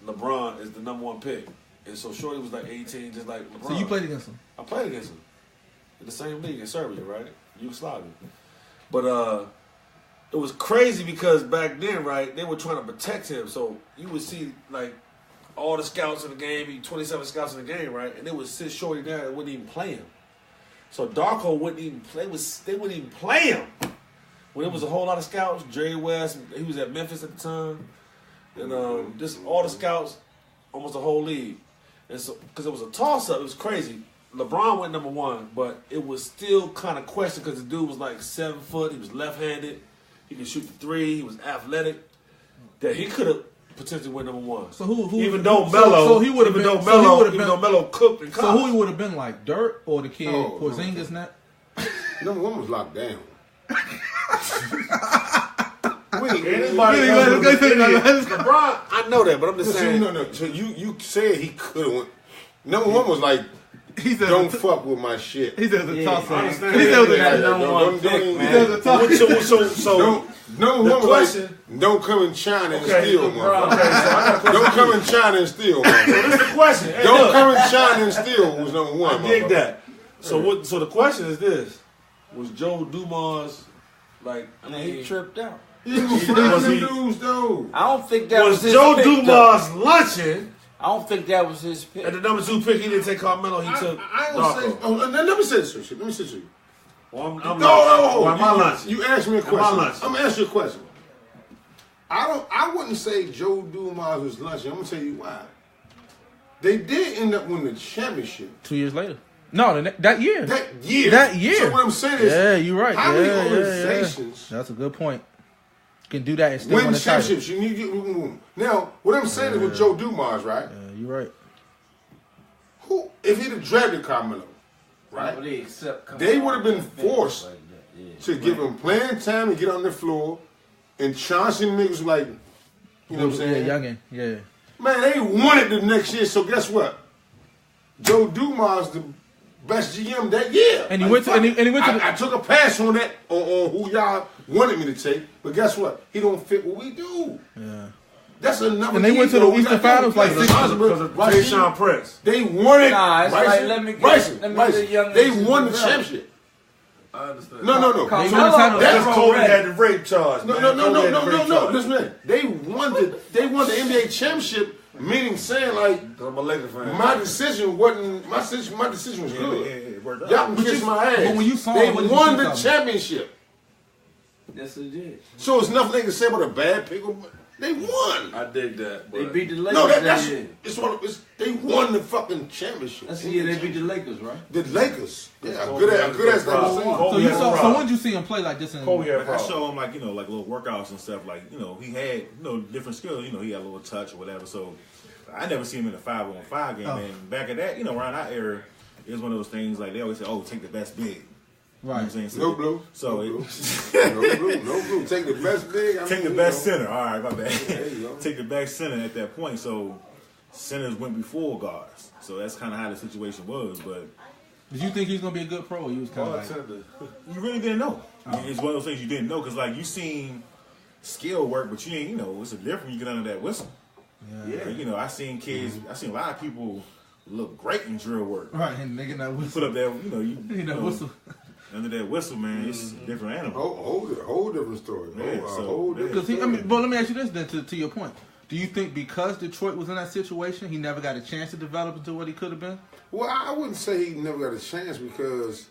LeBron as the number 1 pick. And so Shorty was like 18, just like LeBron. so you played against him. I played against him in the same league in Serbia, right? Yugoslavia. But it was crazy because back then, right, they were trying to protect him. So you would see like all the scouts in the game, 27 scouts in the game, right? And they would sit Shorty down and wouldn't even play him. So Darko wouldn't even play. They wouldn't even play him. When it was a whole lot of scouts, Jerry West, he was at Memphis at the time, and just all the scouts, almost the whole league. And so, because it was a toss-up, it was crazy. LeBron went number 1, but it was still kind of questioned because the dude was like 7 foot. He was left-handed. He could shoot the 3. He was athletic. That he could have potentially went number 1. So who Even though so- Melo, so he would have even been. though So he Melo, would have even been. though Melo cooked in So college. who he would have been like Dirt or the kid Oh, Porzingis? Not. Number 1 was locked down. Anybody Really, else let's was go an say idiot. that. LeBron, I know that, but I'm just saying. No. So you said he could have went. Number 1 was like, He said don't fuck with my shit. He said the toss I up. He understand. said it was Yeah, a number one don't pick, even- man. He said the toss. So Number The 1 was question- like, don't come in China and Okay, steal, LeBron. motherfucker. Okay, so I got a question. Don't come in China and steal, motherfucker. This is the question. Hey, Don't look, come in China and steal was number 1, I dig motherfucker. that. So what? So the question is this: was Joe Dumas like? I mean, he tripped out. He was Was finding he- dudes, though. I don't think that was, Was his Joe pick, though. Dumas lunching I don't think that was his pick. at the number 2 pick? He didn't take Carmelo. He took I ain't gonna say. Darko. Oh, let me say this to you. Let me say this to you. Well, I'm No, lunching. no. Or am I lunching? You asked me a Am I question. lunching? I'm gonna ask you a question. I wouldn't say Joe Dumas was lunching. I'm gonna tell you why. They did end up winning the championship 2 years later. No, that year. that year. That year. So what I'm saying is, Yeah, you're right. how Yeah, many yeah, yeah. organizations That's a good point. You can do that and still win win the title. championships? You need to get now. What I'm saying is with Joe Dumas, right? Yeah, you're right. Who, if he'd have drafted Carmelo, right? They accept They would have been forced like that. Yeah. to give him playing time and get on the floor, and Chauncey niggas was like, you know what I'm saying? Yeah, youngin. Yeah. Man, they won it the next year. So guess what? Joe Dumas the best GM that year. And he went to- and he went to the- I took a pass on that on who y'all wanted me to take, but guess what? He don't fit what we do. Yeah. That's another. And they went to the Eastern Finals like Because 6 of Tayshaun Prince. They won it. Nah, it's Bryson, like, let me get the young They niggas won the develop. championship. I understand. No. They won the title. Carmelo- That's That's Kobe had the rape charge. No. man. Kobe had the rape charge. Listen, man. They won the NBA championship, meaning saying like I'm a Lakers fan. my decision wasn't my decision was good. it worked out. Y'all can kiss my ass. but when you saw they him, what did you won think the of him? championship. Yes, they did. So it's nothing they can say about a bad pick. They won. I dig that. They but- beat the Lakers No, that that's year. they won the fucking championship. That's the year they beat the Lakers, right? The Lakers. Yeah, Kobe good had as good as they problem. were saying. Kobe So you had a saw. So problem. when did you see him play like this? In, Kobe had a I problem. show him like like little workouts and stuff. Like he had different skills. He had a little touch or whatever. So I never seen him in a 5-on-5 game. Oh. And back at that, around our era, it was one of those things like they always say, "Oh, take the best big." You know what I'm saying? So, No blue. So no blue. Take the best big. Take the best center. All right, my bad. There you go. Take the best center at that point. So centers went before guards. So that's kind of how the situation was. But Did you think he was gonna be a good pro? Or you was kind of like, you really didn't know. It's one of those things you didn't know because like you seen skill work, but you ain't. You know, it's a difference. You get under that whistle. yeah. You know, I seen kids. I seen a lot of people look great in drill work. Right, and nigga that You whistle. put up that. You know, Whistle. under that whistle, man. It's a different animal. Whole different story. Yeah, Whole different. Because he, I mean, but let me ask you this then, to your point. Do you think because Detroit was in that situation, he never got a chance to develop into what he could have been? Well, I wouldn't say he never got a chance because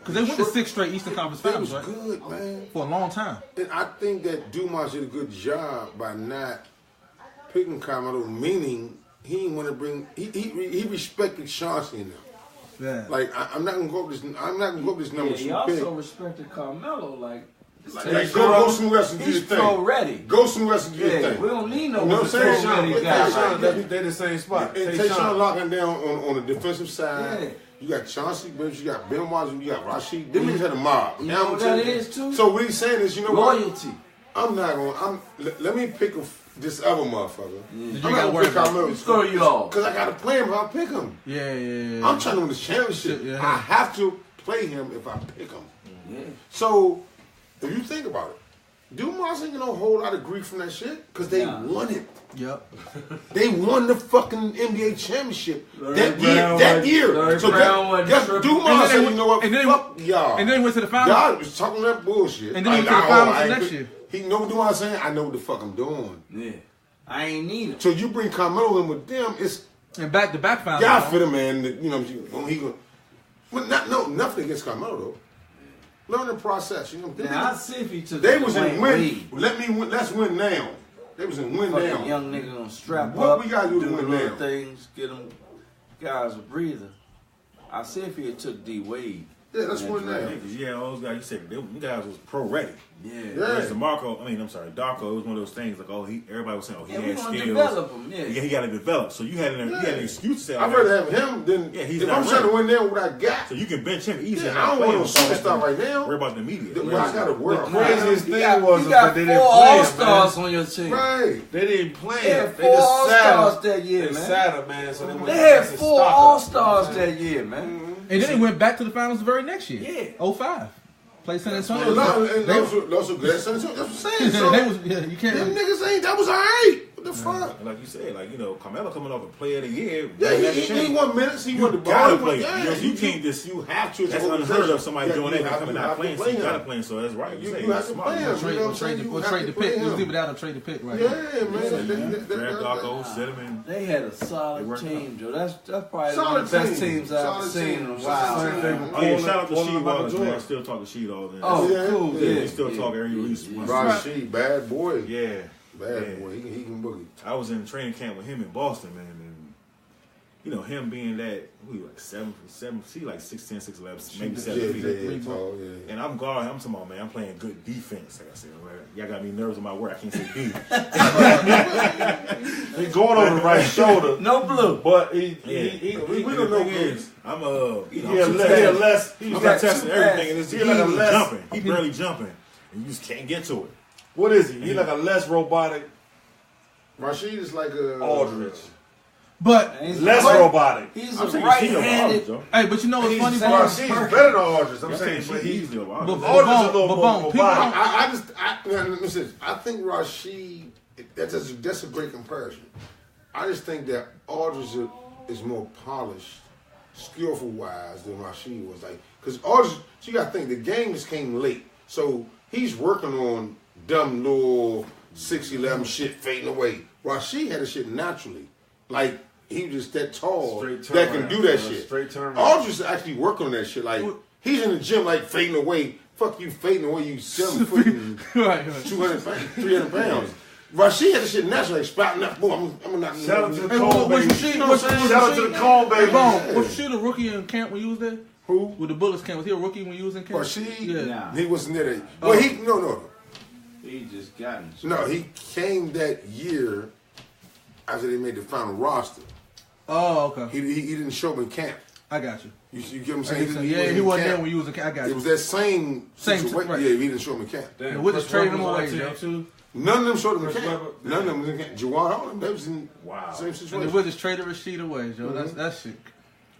Because they went to 6 straight Eastern Conference they Finals, was right? good, man. For a long time. And I think that Dumas did a good job by not picking Carmelo, meaning he didn't want to bring. He respected Chauncey in them. Yeah. Like I'm not gonna go up this. I'm not gonna go up this number Yeah, he two also pick. respected Carmelo. Like Go somewhere else and do your he's thing. pro ready. Go somewhere else and do your Yeah, thing. we don't need no You know what I'm saying? pro ready Sean, guy. Sean, They the same spot. And Tayshaun locking down on the defensive side. Yeah. You got Chauncey Billups, you got Ben Watson, you got Rasheed. Them niggas had a mob. You know what that is, too? So what he's saying is, you know what? Loyalty. I'm not going. Let me pick this other motherfucker. You I'm gotta not worry pick about Carmelo Screw you all. because I got to play him if I pick him. Yeah. I'm trying to win the championship. Yeah. I have to play him if I pick him. Yeah. So if you think about it, Dumas ain't getting a whole lot of grief from that shit because they won it. Yep. They won the fucking NBA championship Larry that Brown year. Larry So Brown wasn't guess tripping. Dumas said, you know what? and then- Fuck y'all. And then went to the finals. Y'all was talking that bullshit. And then went to the finals the next year. He know what Dumas saying. I know what the fuck I'm doing. Yeah. I ain't need him. So you bring Carmelo in with them. It's And back to back finals. God for the man. That, you know when he go. But nothing against Carmelo though. Learning process. You know. Now, I see if he took They was in Dwayne win. Wade. Let me win. Let's win now. They was in win Fucking now. young nigga gonna strap What up, we gotta do to the win little now? things, get them guys a breather. I see if he had took D Wade. Yeah, let's in that win now. draft. Yeah, all those guys. You said them guys was pro ready. Yeah. Whereas Darko, it was one of those things like, everybody was saying, he Yeah, we had gonna skills. develop him. Yeah. He got to develop. So you had an excuse to say, I'd rather have him than he's if not I'm trying to ready. win now what I got. So you can bench him easily. Yeah, I don't want no superstar right now. Worry about the media. Well, I gotta work. Craziest You thing got, was you is got that they 4 didn't play him, All-Stars man. on your team. Right. They didn't play They him. had They 4 just sat All-Stars him. that year, They man. sat him, man. So they They had 4 All-Stars that year, man. And then they went back to the finals the very next year. Yeah. 05. Played San Antonio. And those are good. That's what I'm saying. So, They was, yeah, you can't. them niggas ain't. That was alright. What the fuck? Like you said, Carmelo coming off a player of the year. Yeah, he won minutes. He won the ball. gotta He play. won- You know, yeah, you can't just you have to. It's That's an unheard of. Somebody organization. doing Yeah, that you have coming to- out you playing. have So to you play gotta him. play. So that's right. You say have to smart. play him. Trade, You know or what I'm trade, saying? or You trade have the to pick. play Let's him. leave it out or trade the pick right Yeah, now. man. Draft Darko, set him in. They had a They solid worked team, Joe. That's probably one Solid of the best team. teams I've Solid seen team. in a Solid while. team. man. Oh yeah, shout out to Portland Sheed Michael Wallace, man. I Jordan. still talk to Sheed all day. Oh, Yeah, cool. yeah. Yeah. We still talk every yeah, release. yeah. Rasheed, bad boy. Yeah. Bad boy. He can boogie. I was in training camp with him in Boston, man, and him being that we like 7', see like 6'10", 6'11", maybe 7 feet. Yeah, tall, yeah. And I'm guarding. I'm talking about, man, I'm playing good defense. Like I said, right? Y'all got me nervous on my word. I can't say D. He going over the right shoulder, No blue. but he We don't know is, I'm he I'm less. He's got not testing two everything, and passes. it's He like a he's less- jumping. He barely jumping, and you just can't get to it. What is he? He like a less robotic Rasheed is like a Aldridge. But He's Less right- robotic. He's I'm a saying right-handed. Joe. hey, but you know what's He's funny, Rasheed's Bone? better than Aldridge. I'm I'm saying, saying but he's he's the But Aldridge is a little more Bone, people robotic. don't- listen, I think Rasheed, that's a great comparison. I just think that Aldridge is more polished, skillful wise than Rasheed was. Like, because Aldridge, you got to think, the game just came late. So he's working on dumb little 6'11" shit fading away. Rasheed had the shit naturally. Like, he was just that tall Straight that can turnaround, do that bro. shit. Straight turnaround. Aldridge actually work on that shit. Like, he's in the gym, like, fading away. Fuck you, fading away, you 7 foot and Right. 200 pounds, 300 pounds. Rasheed had the shit naturally, like, sprouting up. Boom, I'm not. Shout out to the Hey, Cone what you baby. see? You know What what I'm you Shout out to the Cone Hey, baby. Bone, was you the rookie in camp when you was there? Who? With the Bullets camp, was he a rookie when you was in camp? Rasheed? Yeah. Nah. He wasn't there. Well, no. He just got him. No, he came that year after they made the final roster. Oh, okay. He didn't show up in camp. I got you. You get what I'm saying? He wasn't there when you was a. I got you. It was that same situation. Right. Yeah, he didn't show him a camp. The Wizards traded him away, Joe. None of them showed him a camp. None of them was in camp. Juwan, all of them, they was in the same situation. And the Wizards traded Rashid away, Joe. That's shit.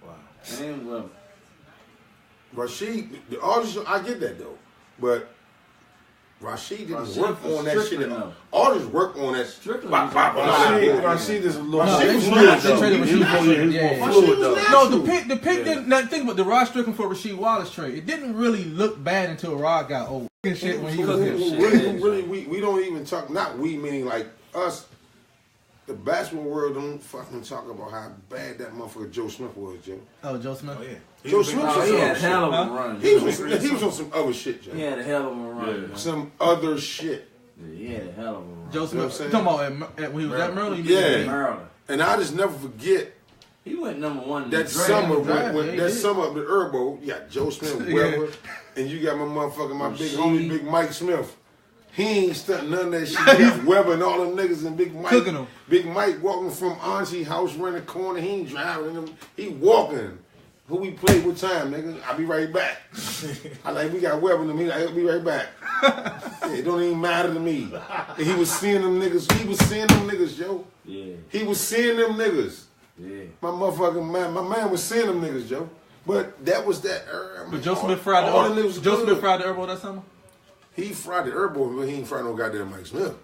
Wow. And well, Rashid, all this, I get that though, but Rashid didn't work on that shit. All this work on that. Rashid is a little. No, the pick didn't. Now think about the Rod Strickland for Rasheed Wallace trade. It didn't really look bad until Rod got old and shit when he was here. Really, we don't even talk. Not we, meaning like us. The basketball world don't fucking talk about how bad that motherfucker Joe Smith was, Joe. Oh, Joe Smith? Oh, yeah. Joe Smith was he had a hell of a run. He was on some other shit, Joe. He had a hell of a run. Yeah. Some other shit. Yeah, he had a hell of a run. Joe Smith, you talking about when he was at Maryland? Yeah. Maryland. And I just never forget he went number one in that the summer draft. when that summer of the Herbo, you got Joe Smith, Weber, and you got my motherfucking my big homie, Big Mike Smith. He ain't stunting none of that shit. He's Weber and all them niggas and Big Mike. Cooking them. Big Mike walking from Auntie house around the corner. He ain't driving them. He walking. Who we play? What time, nigga? I'll be right back. I like, we got Weber in them. He like, I'll be right back. It don't even matter to me. And he was seeing them niggas. He was seeing them niggas, yo. Yeah. He was seeing them niggas. Yeah. My motherfucking man. My man was seeing them niggas, Joe. But that was that. But Joe Smith fried the Herbo that summer? He fried the Herbo, but he ain't fried no goddamn Mike Smith.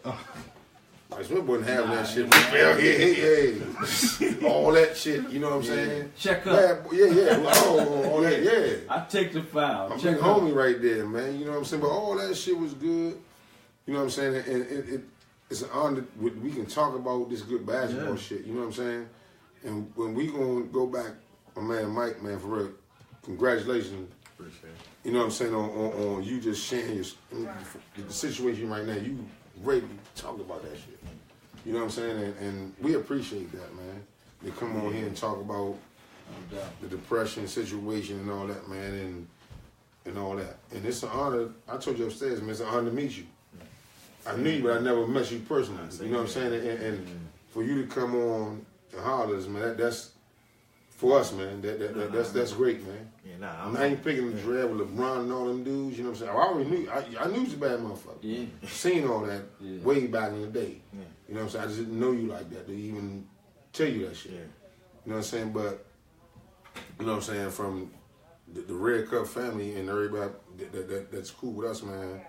Mike Smith wasn't having that shit. Hey. All that shit, you know what I'm saying? Check up. Yeah. All that, yeah. I take the foul. My big homie right there, man. You know what I'm saying? But all that shit was good. You know what I'm saying? And it's an honor that we can talk about this good basketball shit. You know what I'm saying? And when we gonna go back, my man Mike, man, for real, congratulations. Appreciate it. You know what I'm saying, on you just sharing the situation right now. You ready to talk about that shit. You know what I'm saying? And we appreciate that, man. They come on here and talk about the depression situation and all that, man, and all that. And it's an honor. I told you upstairs, man, it's an honor to meet you. I knew you, but I never met you personally. You know what I'm saying? And for you to come on and holler us, man, that's for us, man. That's great, man. Yeah, I ain't picking the draft with LeBron and all them dudes. You know what I'm saying? I already knew. I knew he was a bad motherfucker. Yeah. Seen all that way back in the day. Yeah. You know what I'm saying? I just didn't know you like that to even tell you that shit. Yeah. You know what I'm saying? But you know what I'm saying? From the Red Cup family and everybody that's cool with us, man.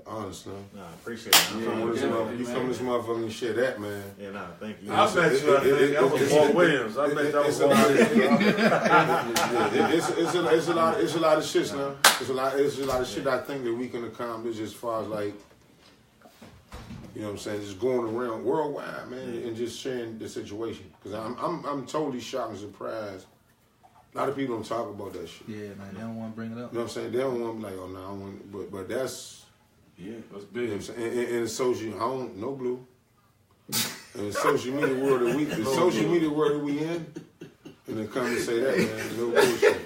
Honestly, I appreciate it. You from this motherfucking shit, that man. Yeah, thank you. I met you. I think that was Walt Williams. I met that was Walt Williams. It's a lot of shit now. It's a lot of shit I think that we can accomplish as far as like, you know what I'm saying, just going around worldwide, man, and just sharing the situation. Because I'm totally shocked and surprised. A lot of people don't talk about that shit. Yeah, man, they don't want to bring it up. You know what I'm saying? They don't want to be like, oh no, I don't want. But that's. Yeah, that's big. You know what I'm saying? And social, I don't no blue. And the social media world that we in, and they come and say that, man, no bullshit.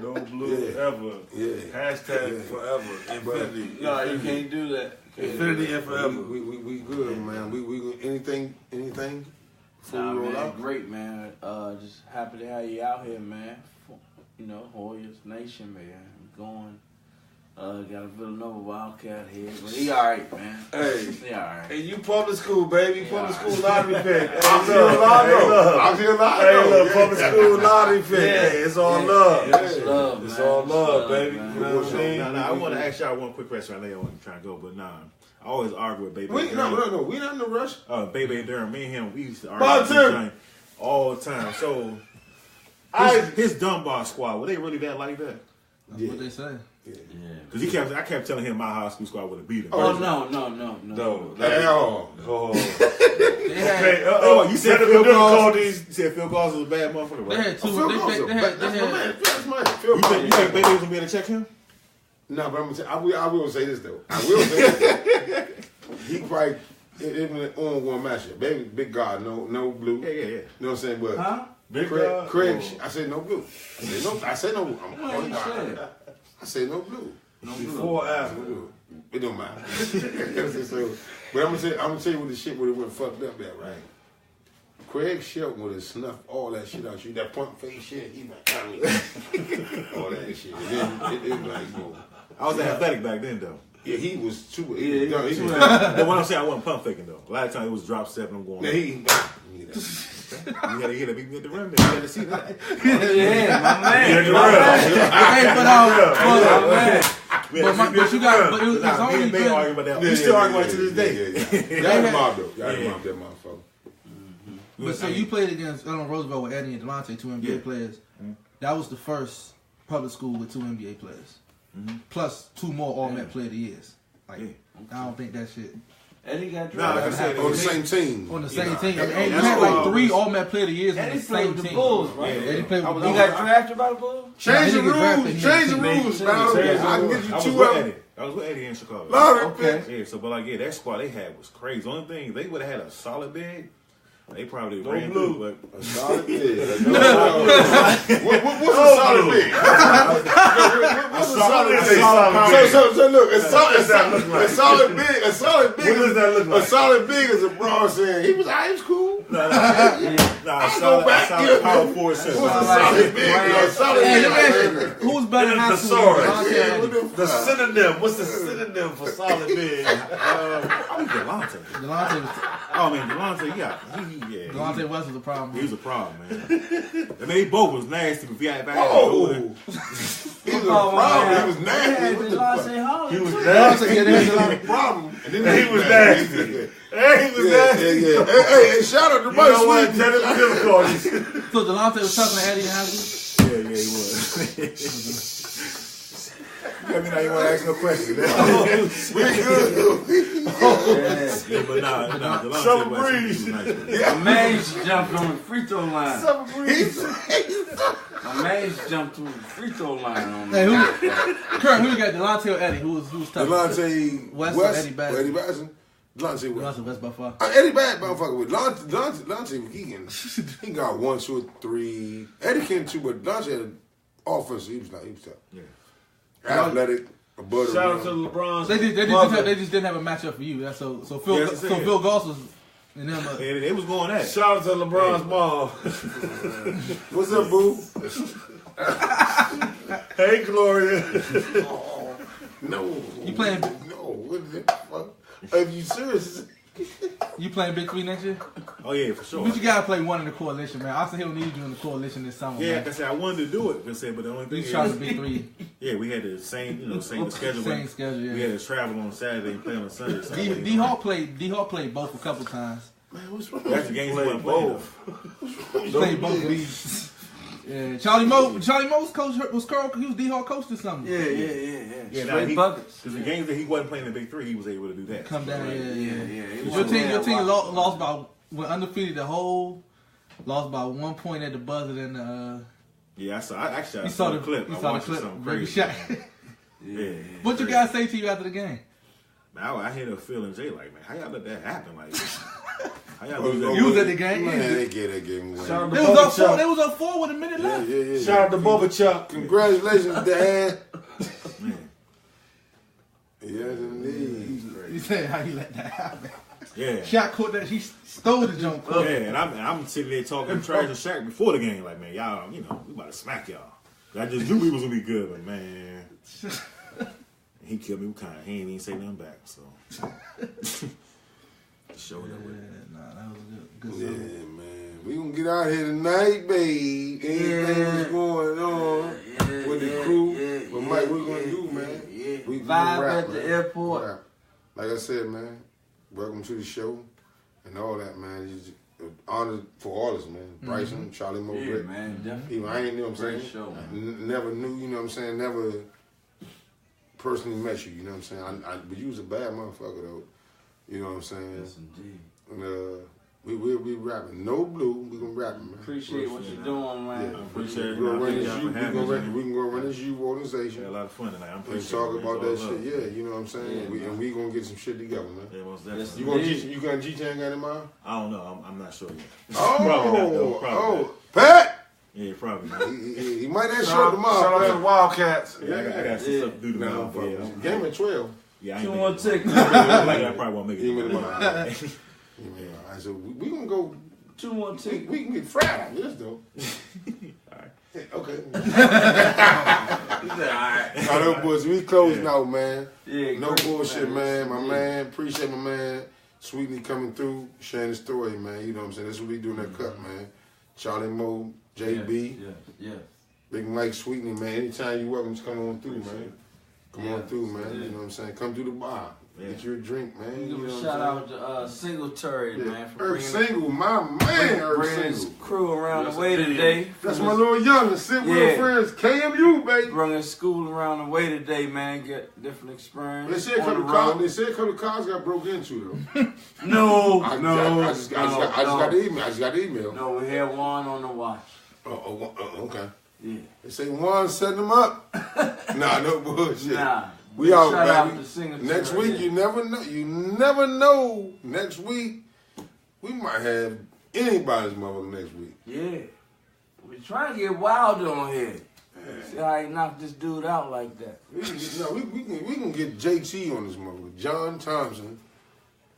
No blue ever. Yeah. Hashtag forever. Infinity. No, you can't do that. Infinity and forever. We good, man. We anything before Nah, we roll man, out? great, man. Just happy to have you out here, man. You know, Warriors Nation, man. Going. Got a Villanova Wildcat here, but he all right, man. Hey, he all right. Hey, you public school, baby. Public school lottery pick. I'm still alive. Hey, look, public school lottery pick. Hey, it's all love. It's love, man. It's all love, baby. Man. You know what I mean? I want to ask y'all one quick question. I know y'all want to try to go, but nah. I always argue with Baby. No. We not in the rush. Baby and Durham, me and him, we used to argue all the time. So, his Dunbar squad, were they really that like that? That's what they say. Because I kept telling him my high school squad would have beat him. Oh, no. You said Phil Gauze was a bad motherfucker, right? They had two. That's my You think Baby was going to be able to check him? No, but I will say this, though. I will say this. He probably, even on one matchup, baby, big guard, no blue. Yeah. You know what I'm saying? But Big Craig, I said no blue. I said no blue. I said no blue. Before or after? It don't matter. So, but I'm gonna tell you what the shit would have went fucked up at, right? Craig Shelton would have snuffed all that shit out you. That pump face shit, he like, all that shit. And then it was like, I was athletic back then, though. yeah, he was too. But when I'm saying I wasn't pump faking, though. A lot of times it was drop step and I'm going. Yeah, You gotta hit it at the rim. You gotta see that. Yeah, my man. Hey, but you got, but it was only big been, argument about that. We still argue about it to this day. Y'all had mob though. Y'all had mob that motherfucker. But so you played against Roosevelt with Eddie and Delonte, two NBA players. Mm-hmm. That was the first public school with two NBA players, plus two more All-Met Player of the Years. Like, I don't think that shit. Eddie got Nah, like I drafted. said, On the same team. On the same team. Yeah, And you that's had like what 3 All-Met Player of the Years on Eddie the played same with the team. Bulls, right? Yeah, Eddie played with the He Bulls. got drafted by the Bulls? Change the Nah, he didn't get drafted. rules. Change the rules, man. I can get you I was 2 with of them. Eddie. I was with Eddie in Chicago. Love it, Okay. bitch. Yeah, so but like that squad they had was crazy. The only thing they would have had a solid big. They probably No ran blue. through, A solid big. What's a solid big? What's a solid big? So look, a solid big. What does that look like? A solid big is a broad saying he was cool. but a go solid back power here. forward center. What's a solid big? A solid Hey, let me ask big. you, who's better in high school? Thesaurus. Delonte or Eddie? The synonym. What's the synonym for solid big? I was Delonte. Delonte was, Oh man, Delonte, Delonte West was a problem. he was a problem, man. I mean, they both was nasty. If you had Oh, back, he was a problem. He was nasty. What the fuck? He was He nasty. was a problem. And then He was nasty. Hey, he was nasty. Yeah. Hey, shout out to You know what? Bryson. Technical difficulties. So Delonte was tougher than Eddie in high school? yeah, he was. I mean, now you want to ask no question. Yeah, but nah, Delonte Summer West, breeze. he was nice. My man jumped on the free throw line. My man jumped to the free throw line on Hey, me. Kurt, who you got, Delonte or Eddie? Who's tougher? Delonte West West or Eddie Bryson? Eddie Bryson. Delonte West. Delonte West by far. Eddie bad motherfucker with Delonte he got 1, 2, 3. Eddie can too, but Delonte had offense. He was tough. Yeah. Athletic, above Shout out to the rim. LeBron's They just mother. didn't have a matchup for you. That's so Phil Yeah, that's the thing. Phil Goss was and them. They was going at it. Shout out to LeBron's mom. What's up, boo? Hey, Gloria. No. You playing? No. What the fuck? Are you serious? You playing Big 3 next year? Oh yeah, for sure. But you gotta play one in the coalition, man. Austin Hill needs you in the coalition this summer. Yeah, man. like I said, I wanted to do it. But the only thing You trying is, to Big 3. yeah, we had the same, same schedule. Same schedule, yeah. We had to travel on Saturday and play on Sunday. So D Hawk played both a couple times. Man, what's wrong? that's the games we wasn't playing. He played both leagues. Yeah, Charlie Mo's coach was Carl. He was D Hawk coach this summer. Yeah. Yeah, Straight buckets. Because the games that he wasn't playing in the Big 3, he was able to do that. Come down, yeah. He Your was team there. lost by went undefeated lost by 1 point at the buzzer and Yeah, I saw you saw the clip. You I saw the watched clip. something Baby crazy. shot. Yeah. What you guys say to you after the game? Man, I hit a feeling Jay like, man, how y'all let that happen? Like, how y'all Oh, lose no, that? You was at the game. Man, they get that game away. Shout out They to was up Bubba 4. Chuck. They was up 4 with a minute left. Yeah. Shout out to Bubba Chuck. Congratulations, Dad. Man, Yes, indeed. You said how you let that happen. yeah. Shot caught that. He stole the jump. Yeah, and I'm sitting there talking trash to Shaq before the game, like, man, y'all, we about to smack y'all. I just knew we was gonna be good, but man, he killed me kind of. He ain't even say nothing back, so. Showed up with it. Nah, that was good. Yeah, Good man. We gonna get out here tonight, babe. Everything's going on with the crew. But Mike, what we gonna do, man? We Vibe rap, at the man. airport. Rap. Like I said, man, welcome to the show and all that, man. It's an honor for all of us, man. Bryson, Charlie Moe, Yeah, Rick. man, definitely. Even I ain't know what I'm Great saying. show, man. Never knew, you know what I'm saying. Never personally met you, you know what I'm saying. But you was a bad motherfucker though, you know what I'm saying. Yes, indeed. And we rapping. No blue, we gonna rap, man. Appreciate what you're doing, man. I appreciate it. We gonna I run thank this y'all you. for having me. We can go run this you We had a organization. lot of fun tonight. I'm And appreciating talk it. about It's that all shit. love. Yeah, you know what I'm saying. Yeah, And we gonna get some shit together, man. Yeah, most Yes, definitely. You got G-Chan got in mind? I don't know. I'm not sure yet. Oh, Probably not, though. Probably not. Pat. Yeah, probably not. He might have Shout showed out tomorrow. to the Wildcats. Yeah, I got some stuff to do tomorrow. No, Yeah, game at 12. yeah, I You ain't want making to it. take Like I probably won't make it. Give me the tomorrow. money. I said we gonna go 2 more tickets. We can get fried out of this though. Yeah, okay. He said, all right. I know, boys. We closing out, man. Yeah, No great, bullshit, man. My Yeah. man, appreciate my man. Sweetney coming through, sharing the story, man. You know what I'm saying? That's what we do in that cup, man. Charlie Moe, JB, Yeah. Big Mike Sweetney, man. Anytime you welcome, just come on through, man. Come on through, man. Yeah. You know what I'm saying? Come through the bar. Yeah. Get you a drink, man. You Give know a what shout I'm out to Singletary, saying? man, for Earth bringing Single, my man, Earth bringing his Single. crew around That's the way a video. today. That's From my his- little youngin', sit with Yeah. her friends, KMU, baby. Bringing school around the way today, man. Get different experience. They said a on couple the of cars. road. They said a couple of cars got broke into though. No, I no, just got the email. I just got the email. no. We had one on the watch. Okay. Yeah. They say one setting them up. Nah, no bullshit. Nah. We out, Shout out baby. to Singletary. Next week, you never know. You never know. Next week, we might have anybody's mother next week. Yeah. We trying to get Wilder on here. See how he knocked this dude out like that. We can get, no, we can get JT on this mother. John Thompson.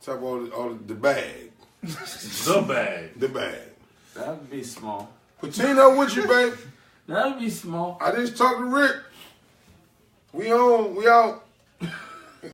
Talk about all the bag. The bag. The bag. That'd be small. Patino with you, babe. That'd be small. I just talked to Rick. We on. We out.